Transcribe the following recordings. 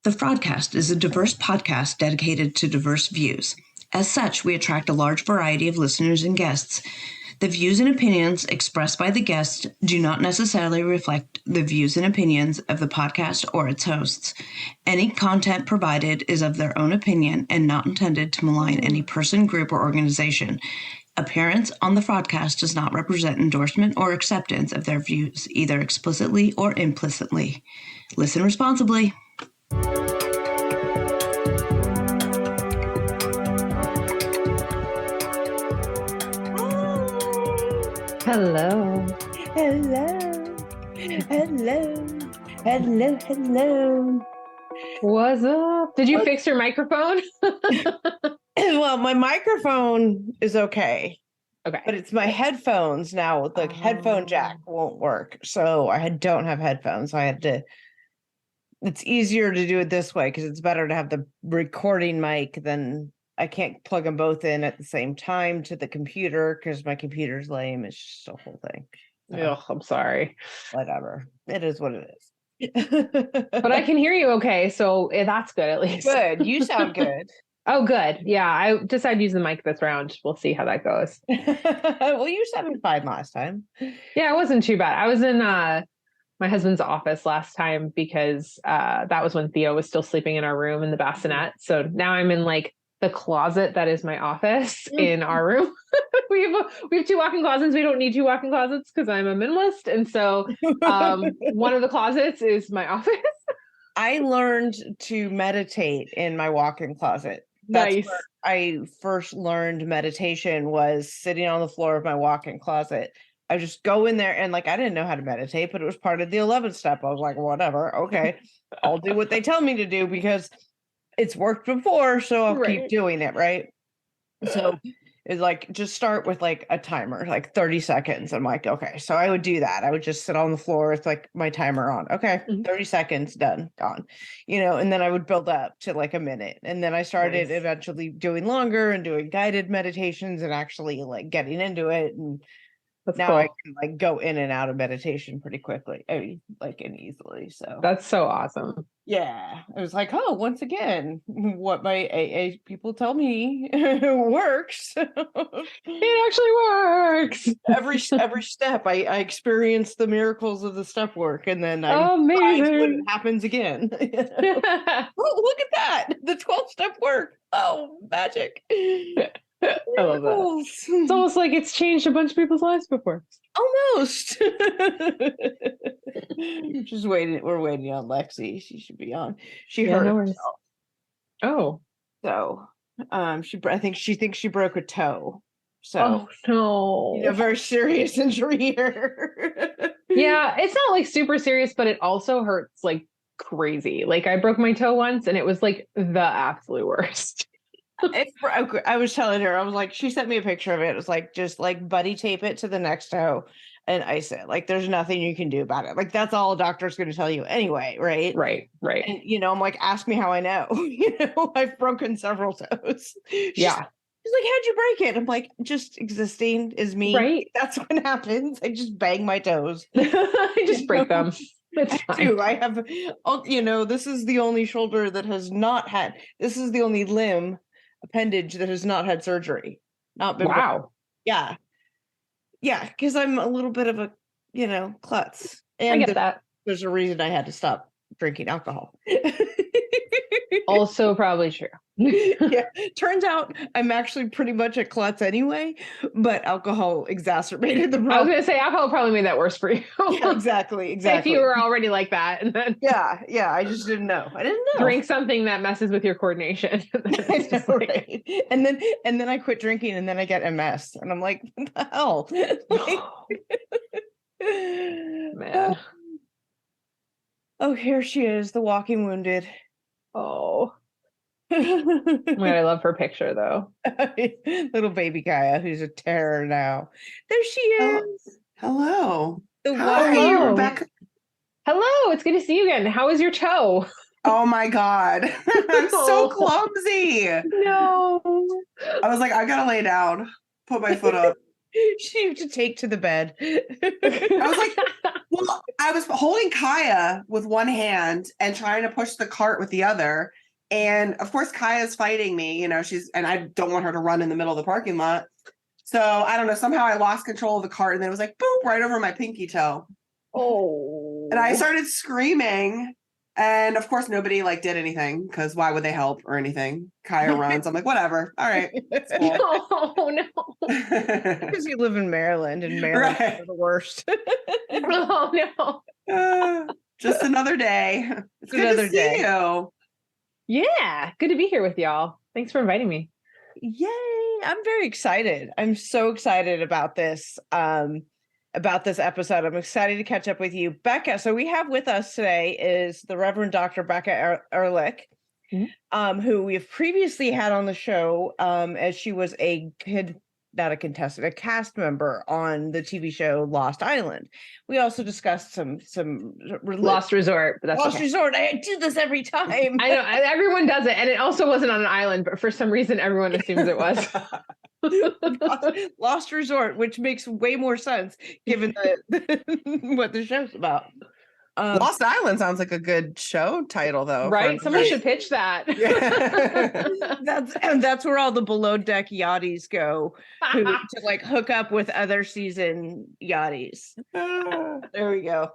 The Fraudcast is a diverse podcast dedicated to diverse views. As such, we attract a large variety of listeners and guests. The views and opinions expressed by the guests do not necessarily reflect the views and opinions of the podcast or its hosts. Any content provided is of their own opinion and not intended to malign any person, group, or organization. Appearance on the Fraudcast does not represent endorsement or acceptance of their views, either explicitly or implicitly. Listen responsibly. Hello. Hello. Hello. Hello. Hello. What's up? Did you fix your microphone? Well, my microphone is okay. Okay. But it's my headphones now. The headphone jack won't work. So I don't have headphones. So I had to. It's easier to do it this way because it's better to have the recording mic than I can't plug them both in at the same time to the computer because my computer's lame. It's just a whole thing. Ugh, I'm sorry. Whatever. It is what it is. But I can hear you okay, so that's good at least. Good. You sound good. Oh, good. Yeah, I decided to use the mic this round. We'll see how that goes. Well, you sounded fine last time. Yeah, it wasn't too bad. I was in my husband's office last time because that was when Theo was still sleeping in our room in the bassinet. So now I'm in like the closet that is my office in our room. we have two walk-in closets. We don't need two walk-in closets because I'm a minimalist. And so one of the closets is my office. I learned to meditate in my walk-in closet. That's nice. where I first learned meditation was sitting on the floor of my walk-in closet. I just go in there and like, I didn't know how to meditate, but it was part of the 11th step. I was like, whatever. Okay. I'll do what they tell me to do because it's worked before. So I'll keep doing it. Right. So it's like, just start with like a timer, like 30 seconds. I'm like, okay. So I would do that. I would just sit on the floor with like my timer on. Okay. 30 seconds, done, gone, and then I would build up to like a minute. And then I started eventually doing longer and doing guided meditations and actually like getting into it. And now cool. I can like go in and out of meditation pretty quickly. I mean, like and easily. So that's so awesome. Yeah. I was like, oh, once again, what my AA people tell me works. It actually works. Every step I experience the miracles of the step work and then I amazing when it happens again. Oh, look at that. The 12 step work. Oh, magic. I love that. It's almost like it's changed a bunch of people's lives before. Almost. Just waiting. We're waiting on Lexi. She should be on. She hurt herself. Oh. So, I think she thinks she broke a toe. So, oh no. Very serious injury here. Yeah, it's not like super serious, but it also hurts like crazy. Like I broke my toe once and it was like the absolute worst. I was telling her, I was like, she sent me a picture of it. It was like, just like buddy tape it to the next toe and ice it. Like, there's nothing you can do about it. Like, that's all a doctor's going to tell you anyway. Right. Right. And, I'm like, ask me how I know, I've broken several toes. She's like, how'd you break it? I'm like, just existing is me. Right. That's what happens. I just bang my toes. I just break them. It's fine. I have, this is the only shoulder that has not had, this is the only limb appendage that has not had surgery. Not been broken. Yeah because I'm a little bit of a klutz, and I get that. There's a reason I had to stop drinking alcohol. Also probably true. Yeah, turns out I'm actually pretty much a klutz anyway, but alcohol exacerbated the problem. I was gonna say alcohol probably made that worse for you. Yeah, exactly. If you were already like that, and then I just didn't know. Drink something that messes with your coordination. I know, right? And then I quit drinking, and then I get MS, and I'm like, what the hell? Man. Oh, here she is, the walking wounded. Oh. I love her picture though. Little baby Gaia, who's a terror now. There she is. Hello. Hi, Rebecca. Hello, it's good to see you again. How is your toe? Oh my God. I'm so clumsy. No. I was like, I gotta lay down, put my foot up. She had to take to the bed. I was like, well, I was holding Kaya with one hand and trying to push the cart with the other. And of course, Kaya's fighting me, and I don't want her to run in the middle of the parking lot. So I don't know, somehow I lost control of the cart and then it was like, boop, right over my pinky toe. Oh. And I started screaming. And of course, nobody did anything because why would they help or anything? Kaya runs. I'm like, whatever. All right. It's cool. Oh no. Because you live in Maryland, and Maryland Right. are the worst. Oh no. Just another day. It's good Another to see day. you. Yeah, good to be here with y'all. Thanks for inviting me. Yay. I'm very excited. I'm so excited about this episode. I'm excited to catch up with you, Becca. So we have with us today is the Reverend Dr. Becca Ehrlich, who we have previously had on the show as she was a cast member on the TV show Lost Island. We also discussed some Lost Resort, but that's Lost okay. Resort. I do this every time. I know everyone does it, and it also wasn't on an island, but for some reason everyone assumes it was. Lost Resort, which makes way more sense given what the show's about. Lost Island sounds like a good show title, though. Right? Someone should pitch that. Yeah. That's where all the below deck yachties go to hook up with other season yachties. There we go.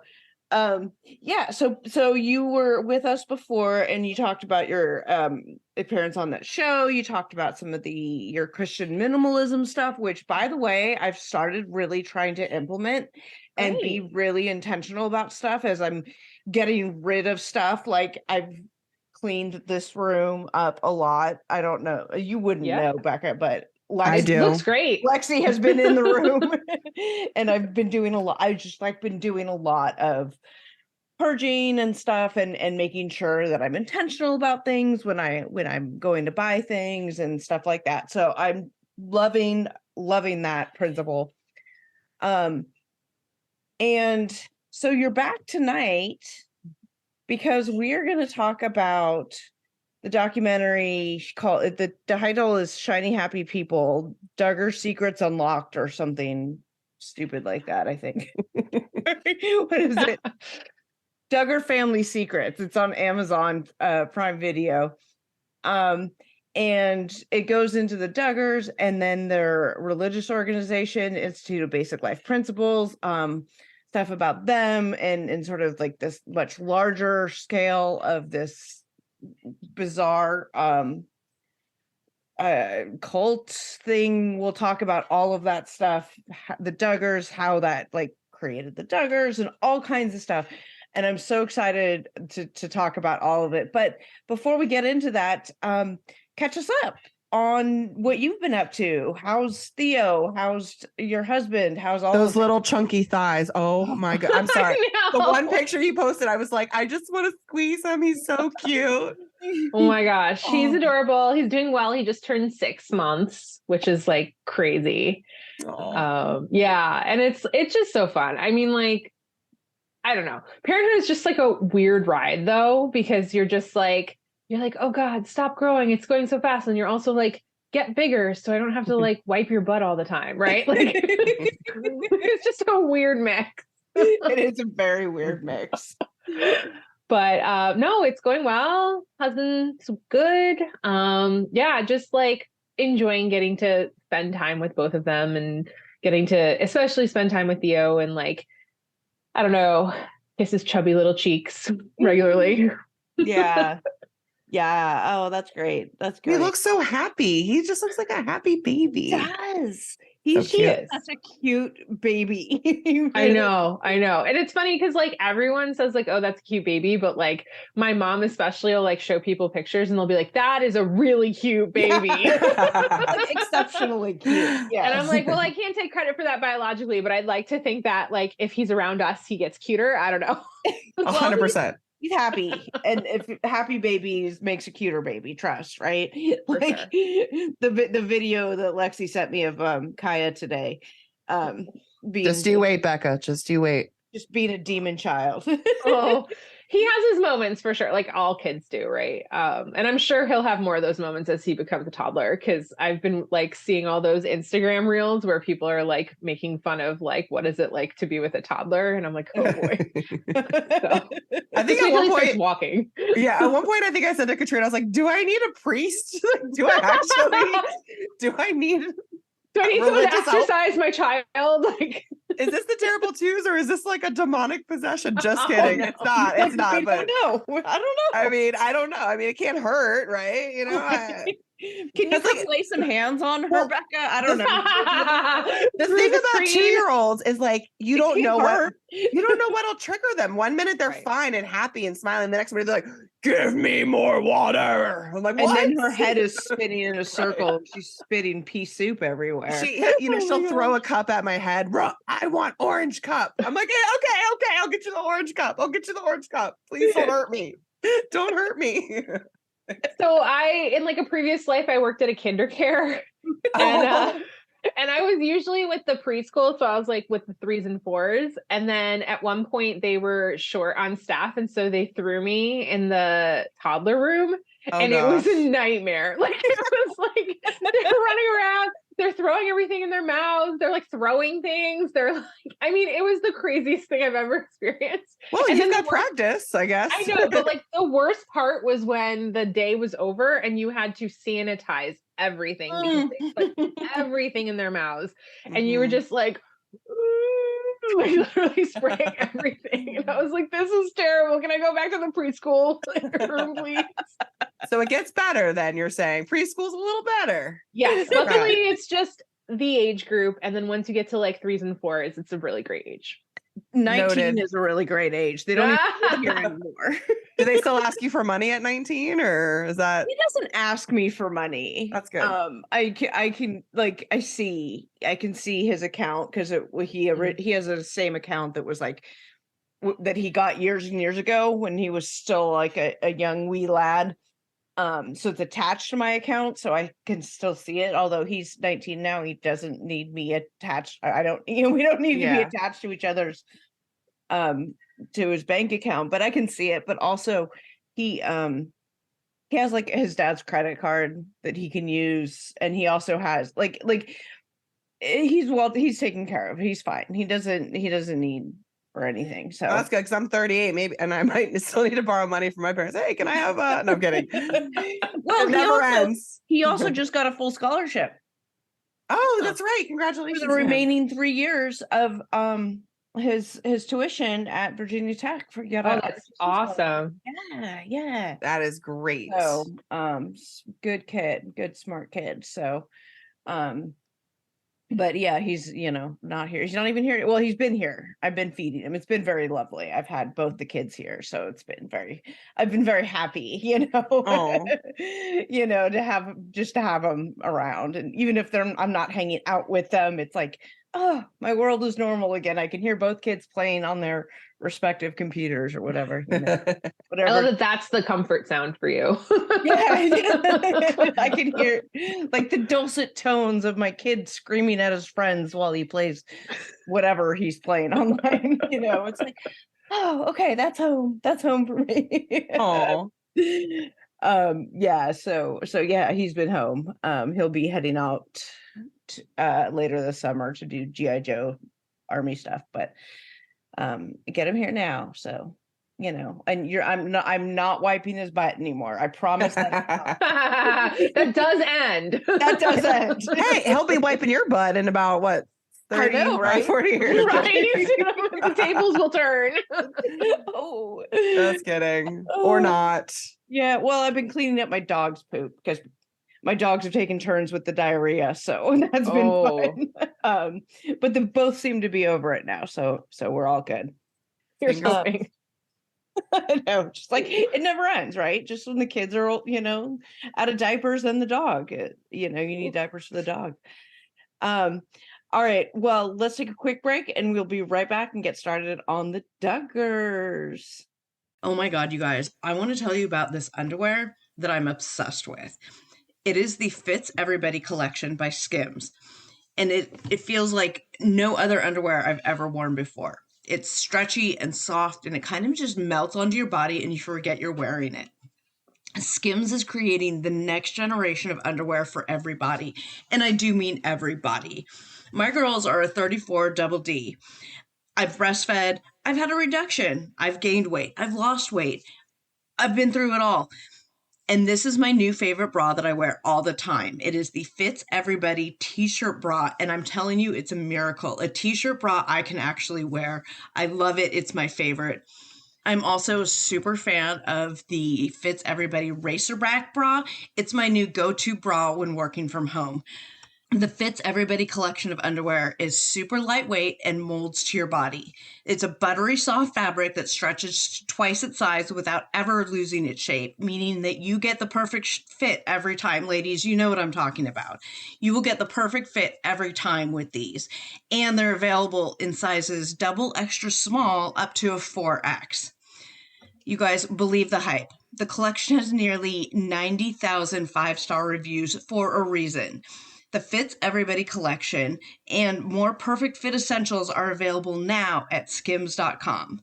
Yeah, so you were with us before and you talked about your appearance on that show. You talked about some of your Christian minimalism stuff, which, by the way, I've started really trying to implement and be really intentional about stuff as I'm getting rid of stuff. Like, I've cleaned this room up a lot. I don't know, you wouldn't know, Becca, but I do. Looks great. Lexi has been in the room and I've been doing a lot. I've just been doing a lot of purging and stuff and making sure that I'm intentional about things when I'm going to buy things and stuff like that. So I'm loving that principle. And so you're back tonight because we are going to talk about the documentary called, the title is Shiny Happy People, Duggar Secrets Unlocked or something stupid like that, I think. What is it? Duggar Family Secrets. It's on Amazon Prime Video. And it goes into the Duggars and then their religious organization, Institute of Basic Life Principles, stuff about them and sort of like this much larger scale of this bizarre cult thing. We'll talk about all of that stuff, the Duggars, how that created the Duggars and all kinds of stuff. And I'm so excited to talk about all of it. But before we get into that, catch us up on what you've been up to. How's Theo? How's your husband? How's all those little chunky thighs? Oh my God. I'm sorry. The one picture you posted, I was like, I just want to squeeze him. He's so cute. Oh my gosh. He's adorable. He's doing well. He just turned 6 months, which is crazy. Yeah. And it's just so fun. I mean, I don't know. Parenthood is just a weird ride though, because you're just you're oh God, stop growing. It's going so fast. And you're also get bigger so I don't have to wipe your butt all the time. Right. It's just a weird mix. It is a very weird mix. But no, it's going well. Husband's good. Yeah, just enjoying getting to spend time with both of them and getting to especially spend time with Theo and I don't know, kiss his chubby little cheeks regularly. Yeah. Yeah. Oh, that's great. That's great. He looks so happy. He just looks like a happy baby. He does. He's such a cute baby. Really. I know. And it's funny because everyone says oh, that's a cute baby. But my mom especially will show people pictures and they'll be that is a really cute baby. Yeah. Exceptionally cute. Yeah. And I'm well, I can't take credit for that biologically, but I'd like to think that if he's around us, he gets cuter. I don't know. 100%. He's happy, and if happy babies makes a cuter baby, trust, right? Sure. The video that Lexi sent me of Kaya today, just you wait, Becca. Just you wait. Just being a demon child. Oh, he has his moments for sure, like all kids do, right? And I'm sure he'll have more of those moments as he becomes a toddler, because I've been like seeing all those Instagram reels where people are like making fun of like, what is it like to be with a toddler? And I'm like, oh boy. So, I think at one point, walking. Yeah, at one point I think I said to Katrina, I was like, do I need a priest? Do I need someone to exercise my child? Like, is this the terrible twos or is this like a demonic possession? Just kidding. No. It's not. It's not. I But don't know. I mean, I don't know. I mean, it can't hurt, right? You know. Can you lay some hands on her, Becca? I don't know. The thing about 2-year-olds is like you don't know what'll trigger them. One minute they're fine and happy and smiling, the next minute they're like, "Give me more water." I'm like, what? And then her head is spinning in a circle. She's spitting pea soup everywhere. She'll throw a cup at my head. Bro, I want orange cup. I'm like, yeah, okay, I'll get you the orange cup. Please don't hurt me. Don't hurt me. So in like a previous life, I worked at a kinder care, and I was usually with the preschool. So I was like with the 3s and 4s. And then at one point they were short on staff. And so they threw me in the toddler room and it was a nightmare. Like it was like, they're running around, they're throwing everything in their mouths. They're like throwing things. They're like, I mean, it was the craziest thing I've ever experienced. Well, you've got practice, I guess. I know, but like the worst part was when the day was over and you had to sanitize everything, because they put everything in their mouths, and you were just like literally spraying everything. And I was like, this is terrible. Can I go back to the preschool room, please? So it gets better then, you're saying. Preschool's a little better. Yes. Luckily, it's just the age group. And then once you get to like 3s and 4s, it's a really great age. 19 is a really great age. They don't even hear anymore. Do they still ask you for money at 19, or is that? He doesn't ask me for money. That's good. I can see his account, because he has the same account that was like that he got years and years ago when he was still like a young wee lad. So it's attached to my account, so I can still see it. Although he's 19 now, he doesn't need me attached. We don't need to be attached to each other's to his bank account, but I can see it. But also he has like his dad's credit card that he can use, and he also has like he's taken care of. He's fine. He doesn't need or anything. So that's good, because I'm 38 maybe, and I might still need to borrow money from my parents. Hey, can I have no, I'm kidding. Well, it never ends. He also just got a full scholarship. Oh, that's right. Congratulations. For the remaining 3 years of his tuition at Virginia Tech. That's awesome. Yeah. That is great. So good kid, good smart kid. So but yeah, he's not here. He's not even here. Well, he's been here. I've been feeding him. It's been very lovely. I've had both the kids here, so I've been very happy, to have them around. And even if I'm not hanging out with them, it's like, oh, my world is normal again. I can hear both kids playing on their respective computers or whatever. Whatever. I love that's the comfort sound for you. I can hear like the dulcet tones of my kid screaming at his friends while he plays whatever he's playing online. It's like, oh, okay, that's home. That's home for me. Oh. Yeah. So yeah, he's been home. He'll be heading out later this summer to do GI Joe Army stuff, but get him here now. So and I'm not wiping his butt anymore. I promise. That does end. That does end. Hey, he'll be wiping your butt in about what? 30, right? 40 years. Right. The tables will turn. Oh, just kidding. Or not. Yeah. Well, I've been cleaning up my dog's poop because my dogs have taken turns with the diarrhea, so that's been fun. But they both seem to be over it now, so we're all good. Here's hoping. I know, just like it never ends, right? Just when the kids are, out of diapers, and the dog, you need diapers for the dog. All right, well, let's take a quick break, and we'll be right back and get started on the Duggars. Oh my God, you guys! I want to tell you about this underwear that I'm obsessed with. It is the Fits Everybody collection by Skims. And it feels like no other underwear I've ever worn before. It's stretchy and soft, and it kind of just melts onto your body and you forget you're wearing it. Skims is creating the next generation of underwear for everybody. And I do mean everybody. My girls are a 34 double D. I've breastfed. I've had a reduction. I've gained weight. I've lost weight. I've been through it all. And this is my new favorite bra that I wear all the time. It is the Fits Everybody t-shirt bra. And I'm telling you, it's a miracle. A t-shirt bra I can actually wear. I love it. It's my favorite. I'm also a super fan of the Fits Everybody Racerback bra. It's my new go-to bra when working from home. The Fits Everybody collection of underwear is super lightweight and molds to your body. It's a buttery soft fabric that stretches twice its size without ever losing its shape, meaning that you get the perfect fit every time. Ladies, you know what I'm talking about. You will get the perfect fit every time with these. And they're available in sizes double extra small up to a 4X. You guys, believe the hype. The collection has nearly 90,000 five-star reviews for a reason. The Fits Everybody collection and more perfect fit essentials are available now at skims.com.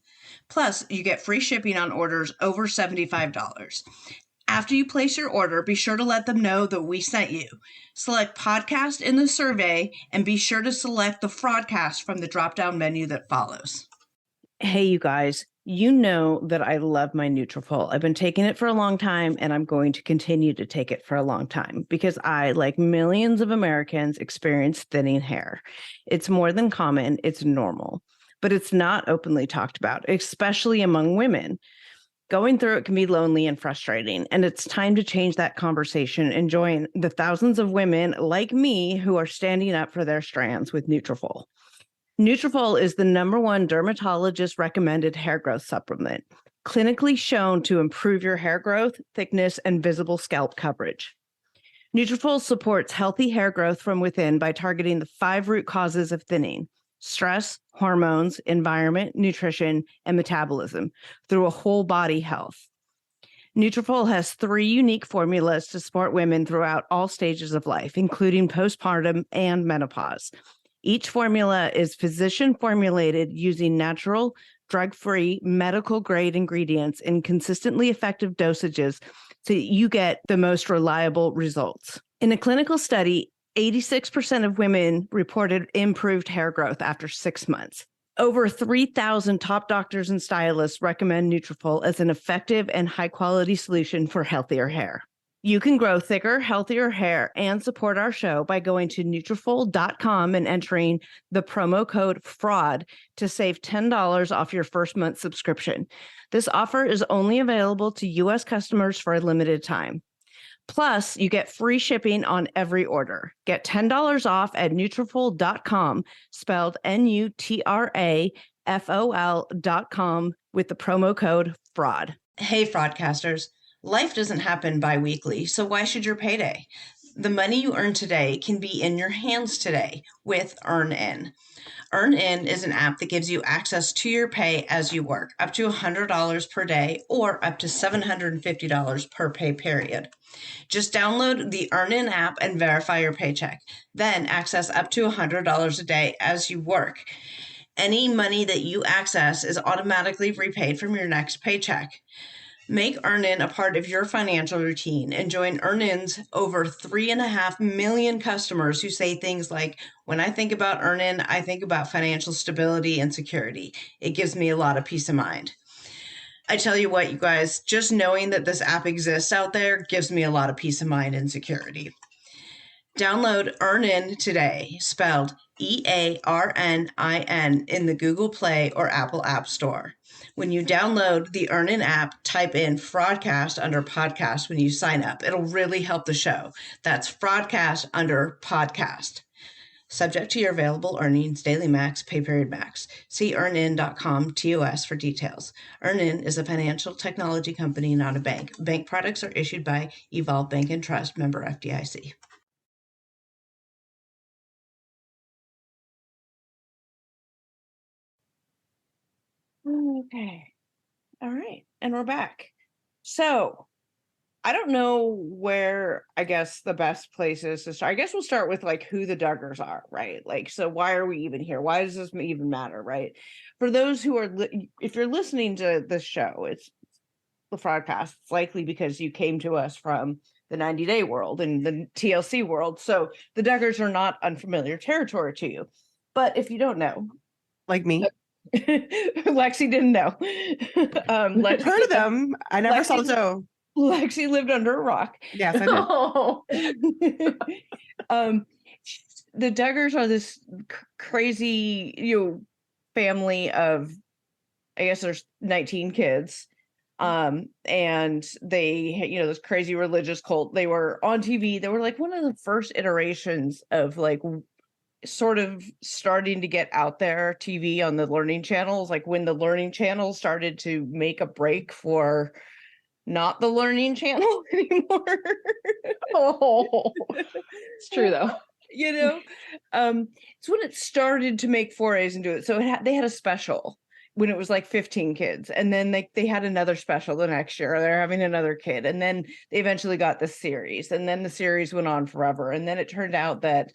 Plus, you get free shipping on orders over $75. After you place your order, be sure to let them know that we sent you. Select podcast in the survey and be sure to select the Fraudcast from the drop-down menu that follows. Hey, you guys, you know that I love my Nutrafol. I've been taking it for a long time, and I'm going to continue to take it for a long time because I, like millions of Americans, experience thinning hair. It's more than common, it's normal, but it's not openly talked about, especially among women. Going through it can be lonely and frustrating, and it's time to change that conversation and join the thousands of women like me who are standing up for their strands with Nutrafol. Nutrafol is the #1 dermatologist recommended hair growth supplement, clinically shown to improve your hair growth, thickness, and visible scalp coverage. Nutrafol supports healthy hair growth from within by targeting the 5 root causes of thinning: stress, hormones, environment, nutrition, and metabolism through a whole body health. Nutrafol has 3 unique formulas to support women throughout all stages of life, including postpartum and menopause. Each formula is physician formulated using natural, drug-free, medical-grade ingredients in consistently effective dosages so you get the most reliable results. In a clinical study, 86% of women reported improved hair growth after 6 months. Over 3,000 top doctors and stylists recommend Nutrafol as an effective and high-quality solution for healthier hair. You can grow thicker, healthier hair and support our show by going to Nutrafol.com and entering the promo code FRAUD to save $10 off your first month subscription. This offer is only available to U.S. customers for a limited time. Plus, you get free shipping on every order. Get $10 off at Nutrafol.com, spelled Nutrafol.com, with the promo code FRAUD. Hey, Fraudcasters. Life doesn't happen bi-weekly, so why should your payday? The money you earn today can be in your hands today with EarnIn. EarnIn is an app that gives you access to your pay as you work, up to $100 per day or up to $750 per pay period. Just download the EarnIn app and verify your paycheck. Then access up to $100 a day as you work. Any money that you access is automatically repaid from your next paycheck. Make EarnIn a part of your financial routine and join EarnIn's over 3.5 million customers who say things like, when I think about EarnIn, I think about financial stability and security. It gives me a lot of peace of mind. I tell you what, you guys, just knowing that this app exists out there gives me a lot of peace of mind and security. Download EarnIn today, spelled EARNIN, in the Google Play or Apple App Store. When you download the EarnIn app, type in Fraudcast under podcast when you sign up. It'll really help the show. That's Fraudcast under podcast. Subject to your available earnings, daily max, pay period max. See earnin.com TOS for details. EarnIn is a financial technology company, not a bank. Bank products are issued by Evolve Bank and Trust, member FDIC. Okay. All right. And we're back. So I don't know where, I guess, the best place is to start. I guess we'll start with like who the Duggars are, right? Like, so why are we even here? Why does this even matter, right? For those who are, if you're listening to this show, it's the Fraudcast. It's likely because you came to us from the 90-day world and the TLC world. So the Duggars are not unfamiliar territory to you. But if you don't know, Like me. Lexi didn't know. Lexi heard of them. I never saw the show. Lexi lived under a rock. Yes, I did. The Duggars are this crazy, family of, I guess there's 19 kids. And they, this crazy religious cult. They were on TV. They were like one of the first iterations of like sort of starting to get out there TV on the learning channels, like when the learning channel started to make a break for not the learning channel anymore. It's true though. It's when it started to make forays into it. So they had a special when it was like 15 kids, and then they had another special the next year. They're having another kid, and then they eventually got the series, and then the series went on forever. And then it turned out that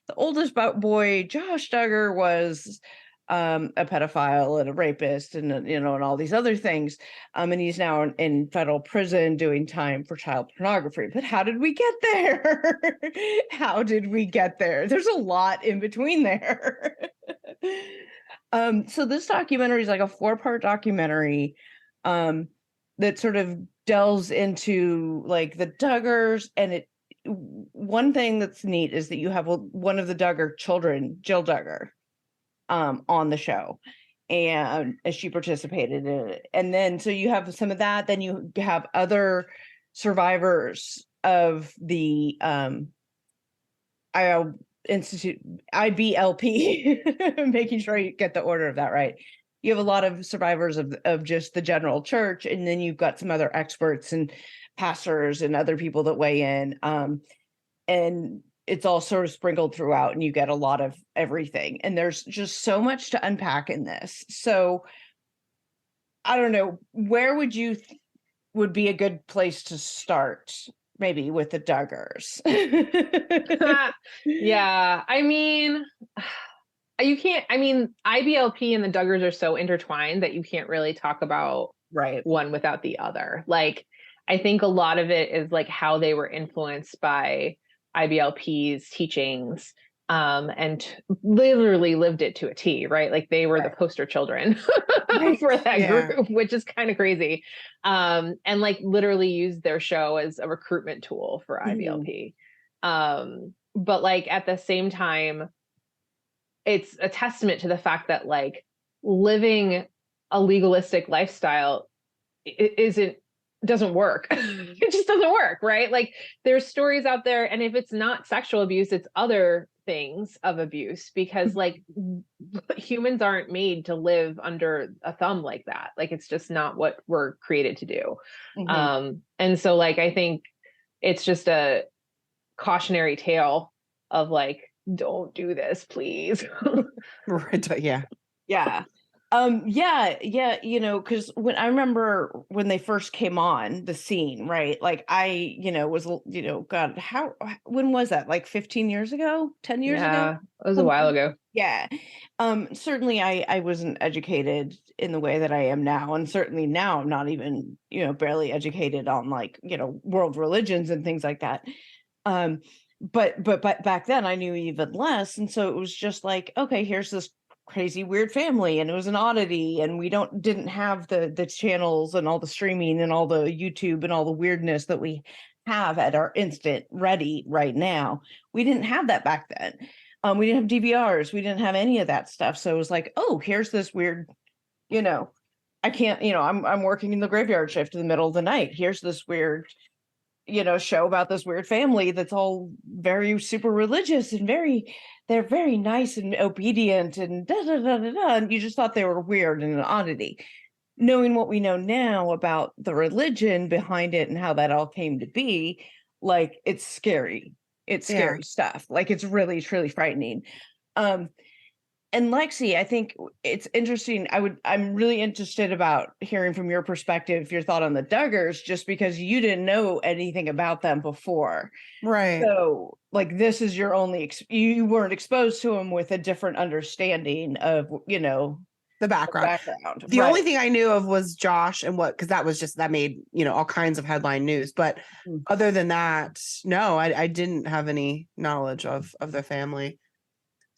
the oldest boy, Josh Duggar, was a pedophile and a rapist and and all these other things, and he's now in federal prison doing time for child pornography. But how did we get there? How did we get there? There's a lot in between there. So this documentary is like a 4-part documentary that sort of delves into like the Duggars, and one thing that's neat is that you have one of the Duggar children, Jill Duggar, on the show, and as she participated in it. And then so you have some of that, then you have other survivors of the Institute IBLP, making sure you get the order of that right. You have a lot of survivors of just the general church, and then you've got some other experts and pastors and other people that weigh in, and it's all sort of sprinkled throughout, and you get a lot of everything. And there's just so much to unpack in this. So I don't know, where would be a good place to start? Maybe with the Duggars. Yeah, I mean, IBLP and the Duggars are so intertwined that you can't really talk about one without the other. Like, I think a lot of it is like how they were influenced by IBLP's teachings, and literally lived it to a T, right? Like they were the poster children for that group, which is kind of crazy. And like literally used their show as a recruitment tool for IBLP. But like at the same time, it's a testament to the fact that like living a legalistic lifestyle doesn't work. It just doesn't work, right? Like there's stories out there, and if it's not sexual abuse, it's other things of abuse, because like humans aren't made to live under a thumb like that. Like it's just not what we're created to do. And so like I think it's just a cautionary tale of like, don't do this, please. Right. Yeah. Because when I remember when they first came on the scene, right? Like I, was, God, when was that? Like 15 years ago, 10 years ago? Yeah, it was a while ago. Yeah. Certainly I wasn't educated in the way that I am now. And certainly now I'm not even, barely educated on like, world religions and things like that. But back then I knew even less. And so it was just like, okay, here's this crazy weird family, and it was an oddity, and we didn't have the channels and all the streaming and all the YouTube and all the weirdness that we have at our instant ready right now. We didn't have that back then. We didn't have DVRs, we didn't have any of that stuff. So it was like, oh, here's this weird, I can't, I'm working in the graveyard shift in the middle of the night. Here's this weird show about this weird family that's all very super religious and they're very nice and obedient and da da da da da. And you just thought they were weird and an oddity. Knowing what we know now about the religion behind it and how that all came to be, like it's scary. It's scary stuff. Like it's really, truly frightening. And Lexi, I think it's interesting. I'm really interested about hearing from your perspective, your thought on the Duggars, just because you didn't know anything about them before. Right. So like, this is your only, you weren't exposed to them with a different understanding of, The background. The only thing I knew of was Josh and because that made, all kinds of headline news. But other than that, no, I didn't have any knowledge of their family.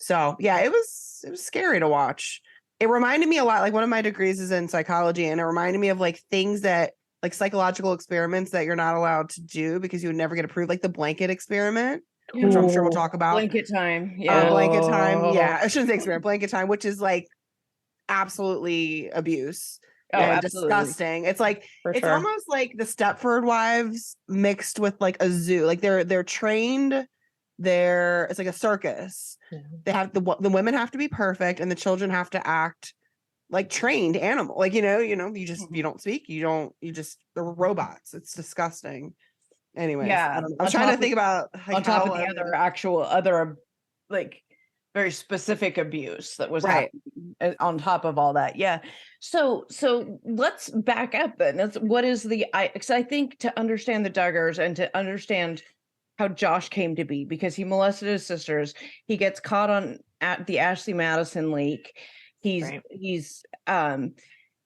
So yeah, it was scary to watch. It reminded me a lot, like one of my degrees is in psychology, and it reminded me of like things that like psychological experiments that you're not allowed to do because you would never get approved, like the blanket experiment, which I'm sure we'll talk about. Blanket time. Yeah. Blanket time. Yeah. I shouldn't say experiment, blanket time, which is like absolutely abuse. And disgusting. It's like it's almost like the Stepford Wives mixed with like a zoo. Like they're trained. It's like a circus. They have the women have to be perfect, and the children have to act like trained animal. Like you don't speak. They're robots. It's disgusting. Anyways, yeah. I was trying to think about like, on top of the other like very specific abuse that was happening on top of all that. Yeah. So let's back up then. Because I think to understand the Duggars and to understand how Josh came to be, because he molested his sisters, he gets caught at the Ashley Madison leak. He's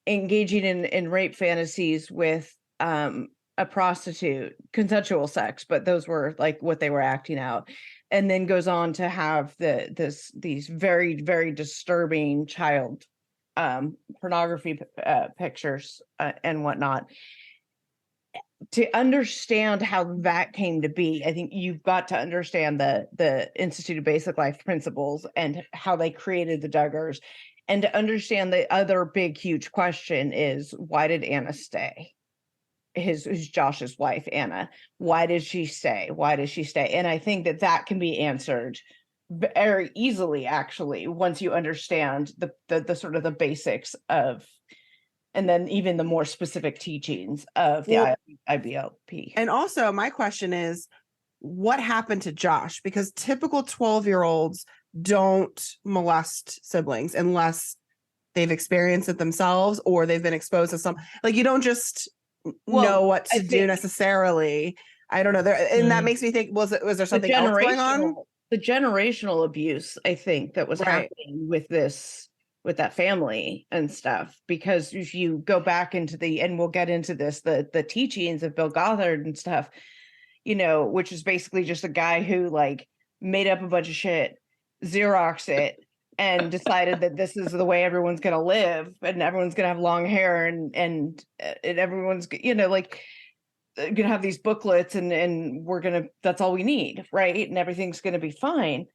engaging in rape fantasies with a prostitute, consensual sex, but those were like what they were acting out. And then goes on to have these very, very disturbing child pornography pictures and whatnot. To understand how that came to be, I think you've got to understand the Institute of Basic Life Principles and how they created the Duggars. And to understand the other big, huge question is, why did Anna stay? His Josh's wife, Anna. Why did she stay? And I think that can be answered very easily, actually, once you understand the sort of the basics of, and then even the more specific teachings of the IBLP. And also my question is, what happened to Josh? Because typical 12-year-olds don't molest siblings unless they've experienced it themselves or they've been exposed to some, like you don't just know what to do necessarily. I don't know. And that makes me think, was there something else going on? The generational abuse, I think, that was happening with that family and stuff. Because if you go back into and we'll get into this, the teachings of Bill Gothard and stuff, which is basically just a guy who like made up a bunch of shit, Xeroxed it, and decided that this is the way everyone's going to live, and everyone's going to have long hair, and everyone's, like going to have these booklets, and that's all we need. Right. And everything's going to be fine.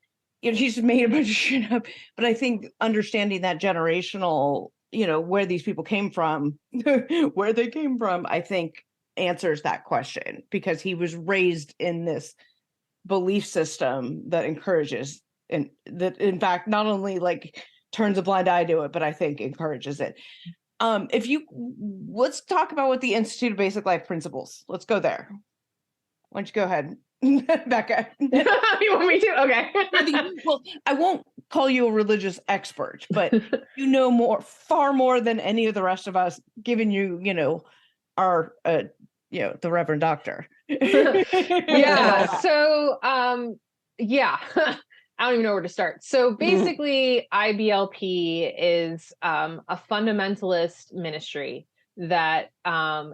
He's just made a bunch of shit up. But I think understanding that generational, where these people came from, where they came from, I think answers that question, because he was raised in this belief system that encourages, and that in fact not only like turns a blind eye to it, but I think encourages it. Let's talk about what the Institute of Basic Life Principles. Let's go there. Why don't you go ahead, Becca? You want me to? Okay. Well, I won't call you a religious expert, but far more than any of the rest of us, given our the Reverend Doctor. Yeah. So yeah. I don't even know where to start. So basically, IBLP is a fundamentalist ministry that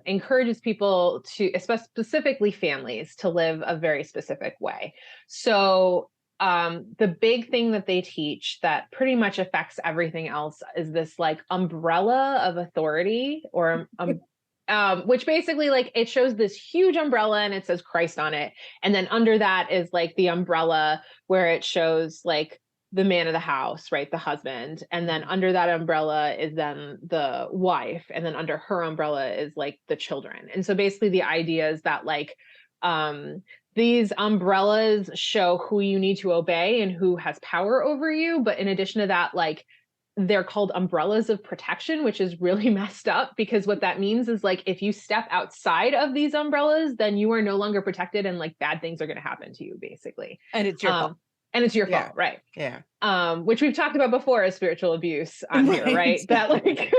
encourages people to, specifically families, to live a very specific way. So the big thing that they teach that pretty much affects everything else is this like umbrella of authority, or which basically like it shows this huge umbrella and it says Christ on it. And then under that is like the umbrella where it shows like the man of the house, right? The husband. And then under that umbrella is then the wife. And then under her umbrella is like the children. And so basically the idea is that like these umbrellas show who you need to obey and who has power over you. But in addition to that, like they're called umbrellas of protection, which is really messed up, because what that means is like, if you step outside of these umbrellas, then you are no longer protected and like bad things are going to happen to you, basically. And it's your fault. And it's your Yeah. fault, right? Yeah. Which we've talked about before as spiritual abuse on here, right? That like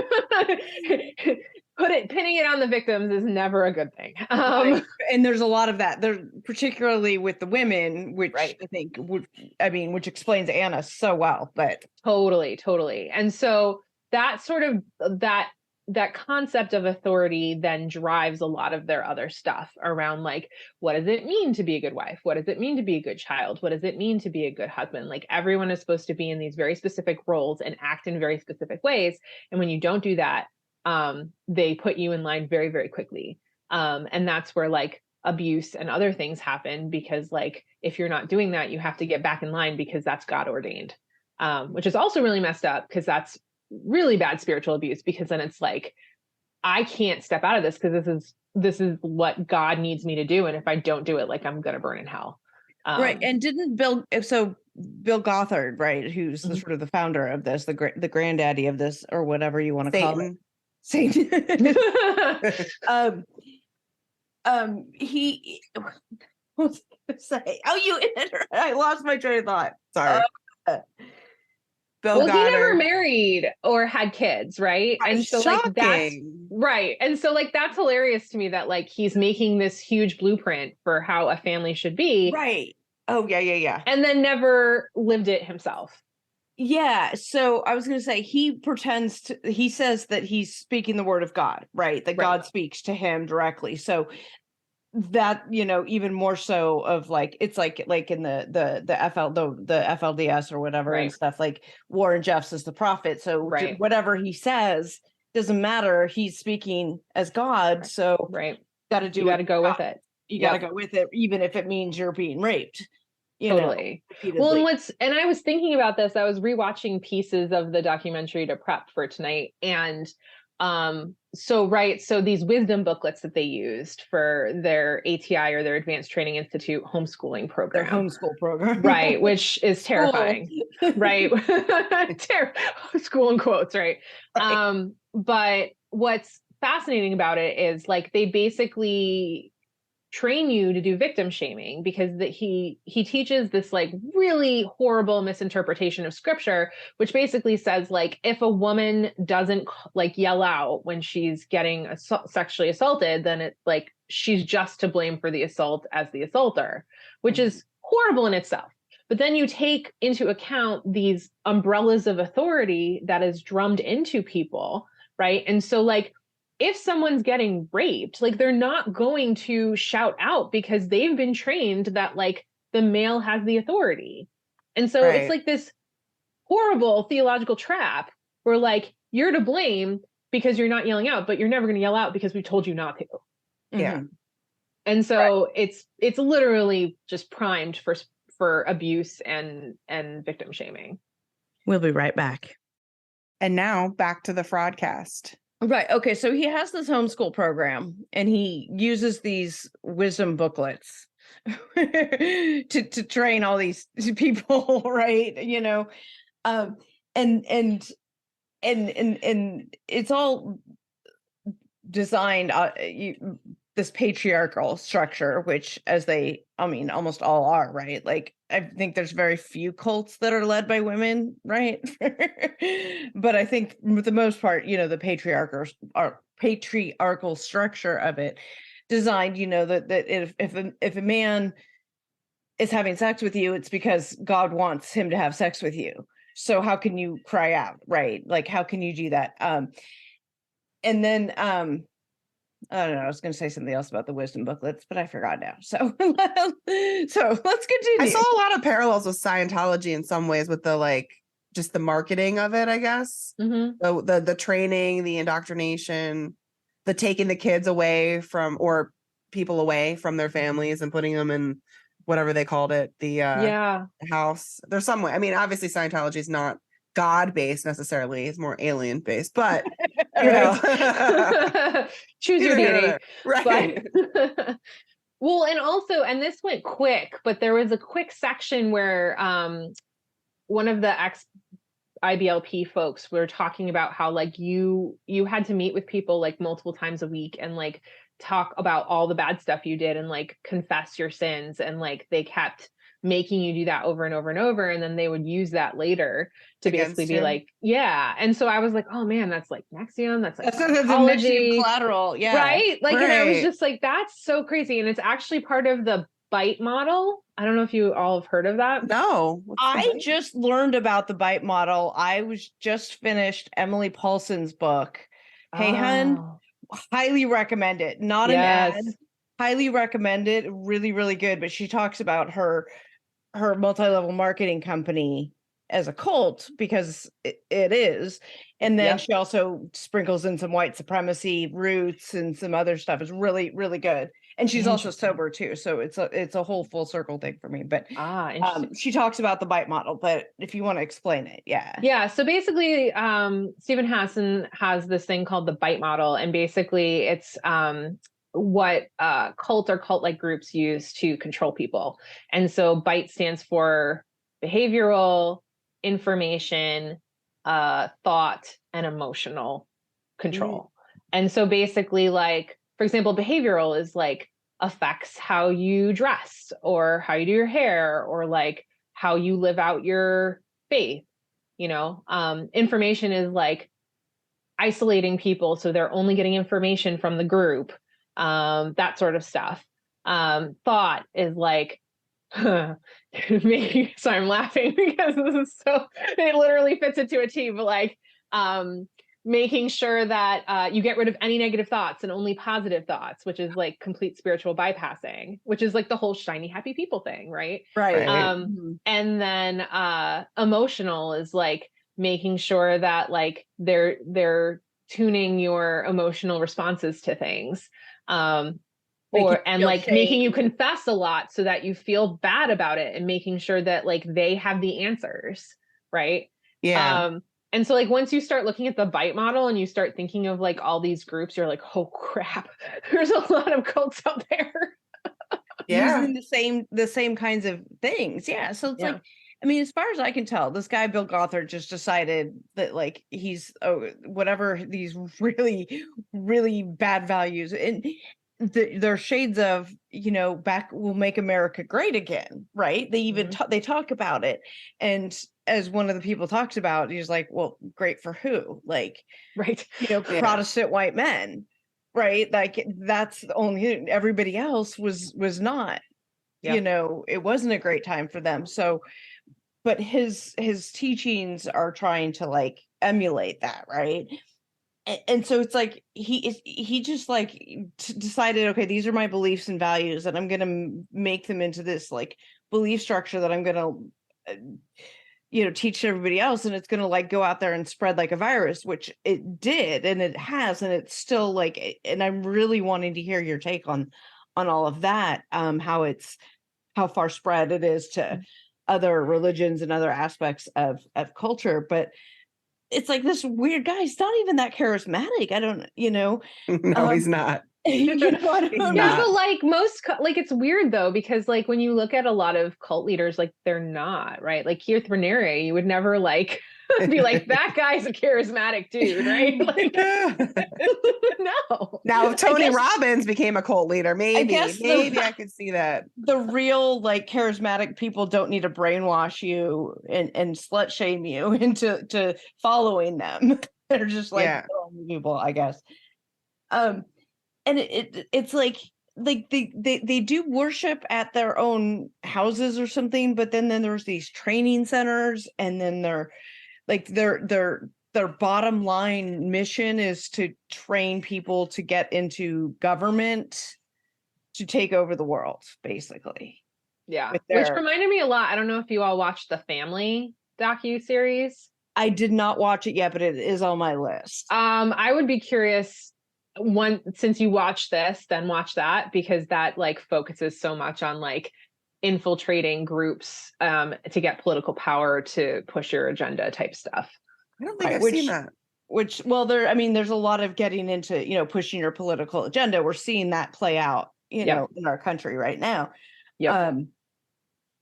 pinning it on the victims is never a good thing. Right. And there's a lot of that there, particularly with the women, which Right. I think which explains Anna so well, but Totally. And so that sort of that concept of authority then drives a lot of their other stuff around like, what does it mean to be a good wife? What does it mean to be a good child? What does it mean to be a good husband? Like everyone is supposed to be in these very specific roles and act in very specific ways. And when you don't do that, they put you in line very, very quickly. And that's where like abuse and other things happen, because like, if you're not doing that, you have to get back in line because that's God ordained, which is also really messed up because that's really bad spiritual abuse, because then it's like, I can't step out of this because this is what God needs me to do. And if I don't do it, like I'm going to burn in hell. right. And didn't Bill Gothard, right, who's the sort of the founder of this, the granddaddy of this, or whatever you want to call it. Satan. He what was I gonna say? I lost my train of thought. Sorry. Bill Goddard. He never married or had kids, right? And so shocking. Like that's right. And so like that's hilarious to me that like he's making this huge blueprint for how a family should be. Right. Oh yeah. And then never lived it himself. Yeah. So I was going to say he says that he's speaking the word of God, right? That God speaks to him directly. So that, even more so of like, it's like in the FLDS or whatever and stuff, like Warren Jeffs is the prophet. So whatever he says doesn't matter. He's speaking as God. So you got to go with it. You got to go with it, even if it means you're being raped. Totally. Well, and I was thinking about this. I was rewatching pieces of the documentary to prep for tonight. And so these wisdom booklets that they used for their ATI or their Advanced Training Institute homeschooling program. Their homeschool program. Right, which is terrifying. Right. School in quotes, right? But what's fascinating about it is like they basically train you to do victim shaming, because he teaches this like really horrible misinterpretation of scripture, which basically says like, if a woman doesn't like yell out when she's getting sexually assaulted, then it's like she's just to blame for the assault as the assaulter, which is horrible in itself. But then you take into account these umbrellas of authority that is drummed into people, right? And so like, if someone's getting raped, like they're not going to shout out because they've been trained that like the male has the authority. And so it's like this horrible theological trap where like you're to blame because you're not yelling out, but you're never going to yell out because we told you not to. Yeah. And so it's literally just primed for abuse and victim shaming. We'll be right back. And now back to the Fraudcast. Right. Okay. So he has this homeschool program and he uses these wisdom booklets to train all these people, right? And it's all designed this patriarchal structure, which almost all are, right? Like I think there's very few cults that are led by women, right? But I think for the most part, the patriarchal structure of it designed, that if a man is having sex with you, it's because God wants him to have sex with you. So how can you cry out, right? Like, how can you do that? And then, I don't know. I was going to say something else about the wisdom booklets, but I forgot now. So let's continue. I saw a lot of parallels with Scientology in some ways with the like just the marketing of it, I guess. Mm-hmm. The training, the indoctrination, the taking the kids away from or people away from their families and putting them in whatever they called it, the house. There's some way. I mean, obviously Scientology is not God-based necessarily, it's more alien-based, but choose your deity, right? Well, and this went quick, but there was a quick section where one of the ex-IBLP folks were talking about how like you had to meet with people like multiple times a week and like talk about all the bad stuff you did and like confess your sins, and like they kept making you do that over and over and over. And then they would use that later to basically be like, yeah. And so I was like, oh man, that's like Nexium. That's like psychology. Collateral. Yeah. Right. Like, and I was just like, that's so crazy. And it's actually part of the BITE model. I don't know if you all have heard of that. No. I just learned about the BITE model. I was just finished Emily Paulson's book. Hey, hun, highly recommend it. Not an ad. Highly recommend it. Really, really good. But she talks about her multi-level marketing company as a cult, because it is. And then she also sprinkles in some white supremacy roots and some other stuff. It's really, really good. And she's also sober too. So it's a whole full circle thing for me. But she talks about the BITE model, but if you want to explain it, Yeah. So basically, Stephen Hassan has this thing called the BITE model. And basically it's what cult or cult-like groups use to control people. And so BITE stands for behavioral, information, thought, and emotional control. And so basically, like, for example, behavioral is like affects how you dress or how you do your hair or like how you live out your faith. You know, information is like isolating people so they're only getting information from the group, that sort of stuff. Thought is like, maybe, so I'm laughing because this is so, it literally fits into a T, but like, making sure that you get rid of any negative thoughts and only positive thoughts, which is like complete spiritual bypassing, which is like the whole shiny, happy people thing, right? Right. And then emotional is like making sure that like they're tuning your emotional responses to things. Making you confess a lot so that you feel bad about it, and making sure that like they have the answers, right? Yeah. And so like once you start looking at the BITE model and you start thinking of like all these groups, you're like, oh crap, there's a lot of cults out there. Using the same kinds of things. Yeah. So it's like, I mean, as far as I can tell, this guy Bill Gothard just decided that like he's whatever these really, really bad values, and they're shades of, you know, back, we'll make America great again, right? They even they talk about it, and as one of the people talks about, he's like, well, great for who? Like, right, you know, Protestant white men, right? Like that's the only, everybody else was not, you know, it wasn't a great time for them. So, but his teachings are trying to like emulate that, right? And so it's like he just like decided, okay, these are my beliefs and values, and I'm gonna make them into this like belief structure that I'm gonna you know, teach everybody else, and it's gonna like go out there and spread like a virus, which it did, and it has, and it's still like, and I'm really wanting to hear your take on all of that, how far spread it is to other religions and other aspects of culture. But it's like this weird guy. He's not even that charismatic. I don't, you know. No, he's not. You know, but like most, like it's weird though, because like when you look at a lot of cult leaders, like they're not, right? Like Keith Raniere, you would never like be like, that guy's a charismatic dude, right? Like, no. Now, if Tony Robbins became a cult leader, maybe I could see that. The real like charismatic people don't need to brainwash you and slut shame you into following them. They're just like people, I guess. And it's like they do worship at their own houses or something, but then there's these training centers, and then they're like their bottom line mission is to train people to get into government to take over the world, basically. Yeah, which reminded me a lot. I don't know if you all watched the Family docu-series. I did not watch it yet, but it is on my list. I would be curious, since you watch this, then watch that, because that like focuses so much on like infiltrating groups to get political power to push your agenda type stuff. I don't think I've seen that. There's a lot of getting into, you know, pushing your political agenda. We're seeing that play out, you know, in our country right now.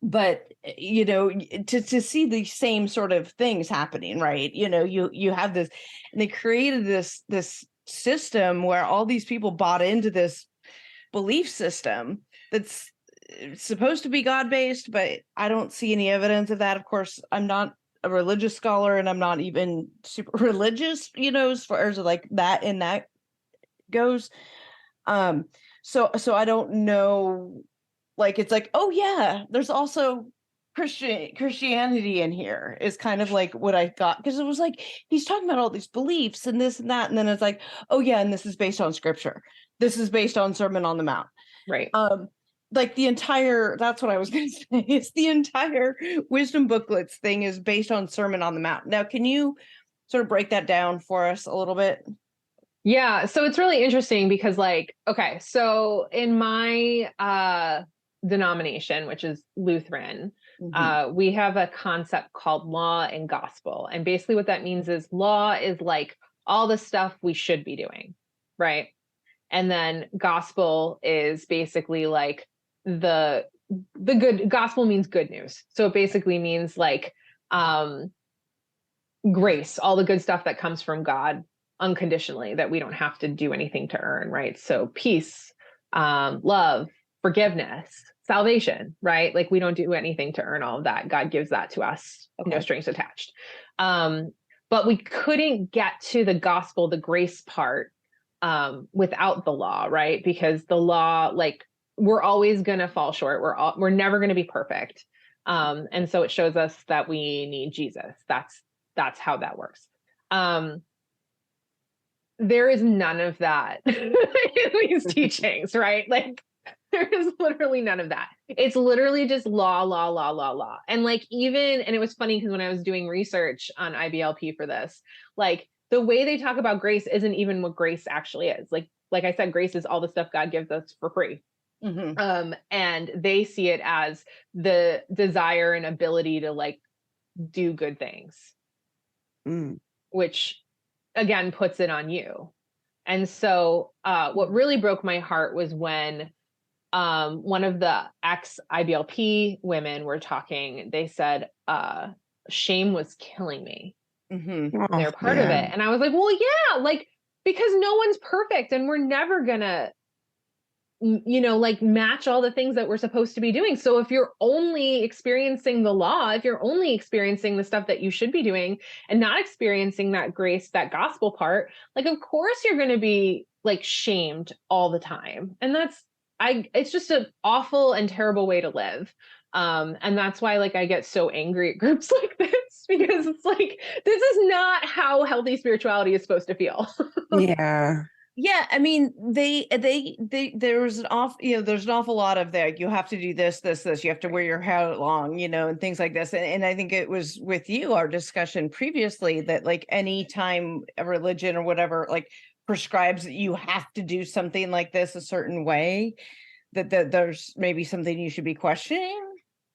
But you know, to see the same sort of things happening, right? You know, you have this, and they created this system where all these people bought into this belief system that's supposed to be God-based, but I don't see any evidence of that. Of course, I'm not a religious scholar, and I'm not even super religious, as far as like that and that goes. So I don't know, like, it's like, oh yeah, there's also Christianity in here, is kind of like what I thought, because it was like he's talking about all these beliefs and this and that, and then it's like, oh yeah, and this is based on scripture, this is based on Sermon on the Mount, right? Like the entire, that's what I was going to say, it's the entire wisdom booklets thing is based on Sermon on the Mount. Now, can you sort of break that down for us a little bit? Yeah, so it's really interesting because, like, okay, so in my denomination, which is Lutheran, we have a concept called law and gospel. And basically what that means is law is like all the stuff we should be doing, right? And then gospel is basically like the good, gospel means good news. So it basically means like grace, all the good stuff that comes from God unconditionally, that we don't have to do anything to earn, right? So peace, love, forgiveness, salvation, right? Like we don't do anything to earn all of that. God gives that to us, no strings attached. But we couldn't get to the gospel, the grace part, without the law, right? Because the law, like, we're always going to fall short. We're never going to be perfect. And so it shows us that we need Jesus. That's how that works. There is none of that in these teachings, right? Like there is literally none of that. It's literally just law. And like, and it was funny because when I was doing research on IBLP for this, like the way they talk about grace isn't even what grace actually is. Like I said, grace is all the stuff God gives us for free. And they see it as the desire and ability to like do good things, which again puts it on you. And so what really broke my heart was when one of the ex-IBLP women were talking. They said shame was killing me. They're part of it. And I was like, well, yeah, like, because no one's perfect and we're never gonna like match all the things that we're supposed to be doing. So if you're only experiencing the law, if you're only experiencing the stuff that you should be doing and not experiencing that grace, that gospel part, like, of course you're going to be like shamed all the time. And it's just an awful and terrible way to live. And that's why, like, I get so angry at groups like this, because it's like, this is not how healthy spirituality is supposed to feel. Yeah, I mean, there's an awful lot of there. You have to do this. You have to wear your hair long, and things like this. And I think it was with you, our discussion previously, that like any time a religion or whatever like prescribes that you have to do something like this a certain way, that there's maybe something you should be questioning.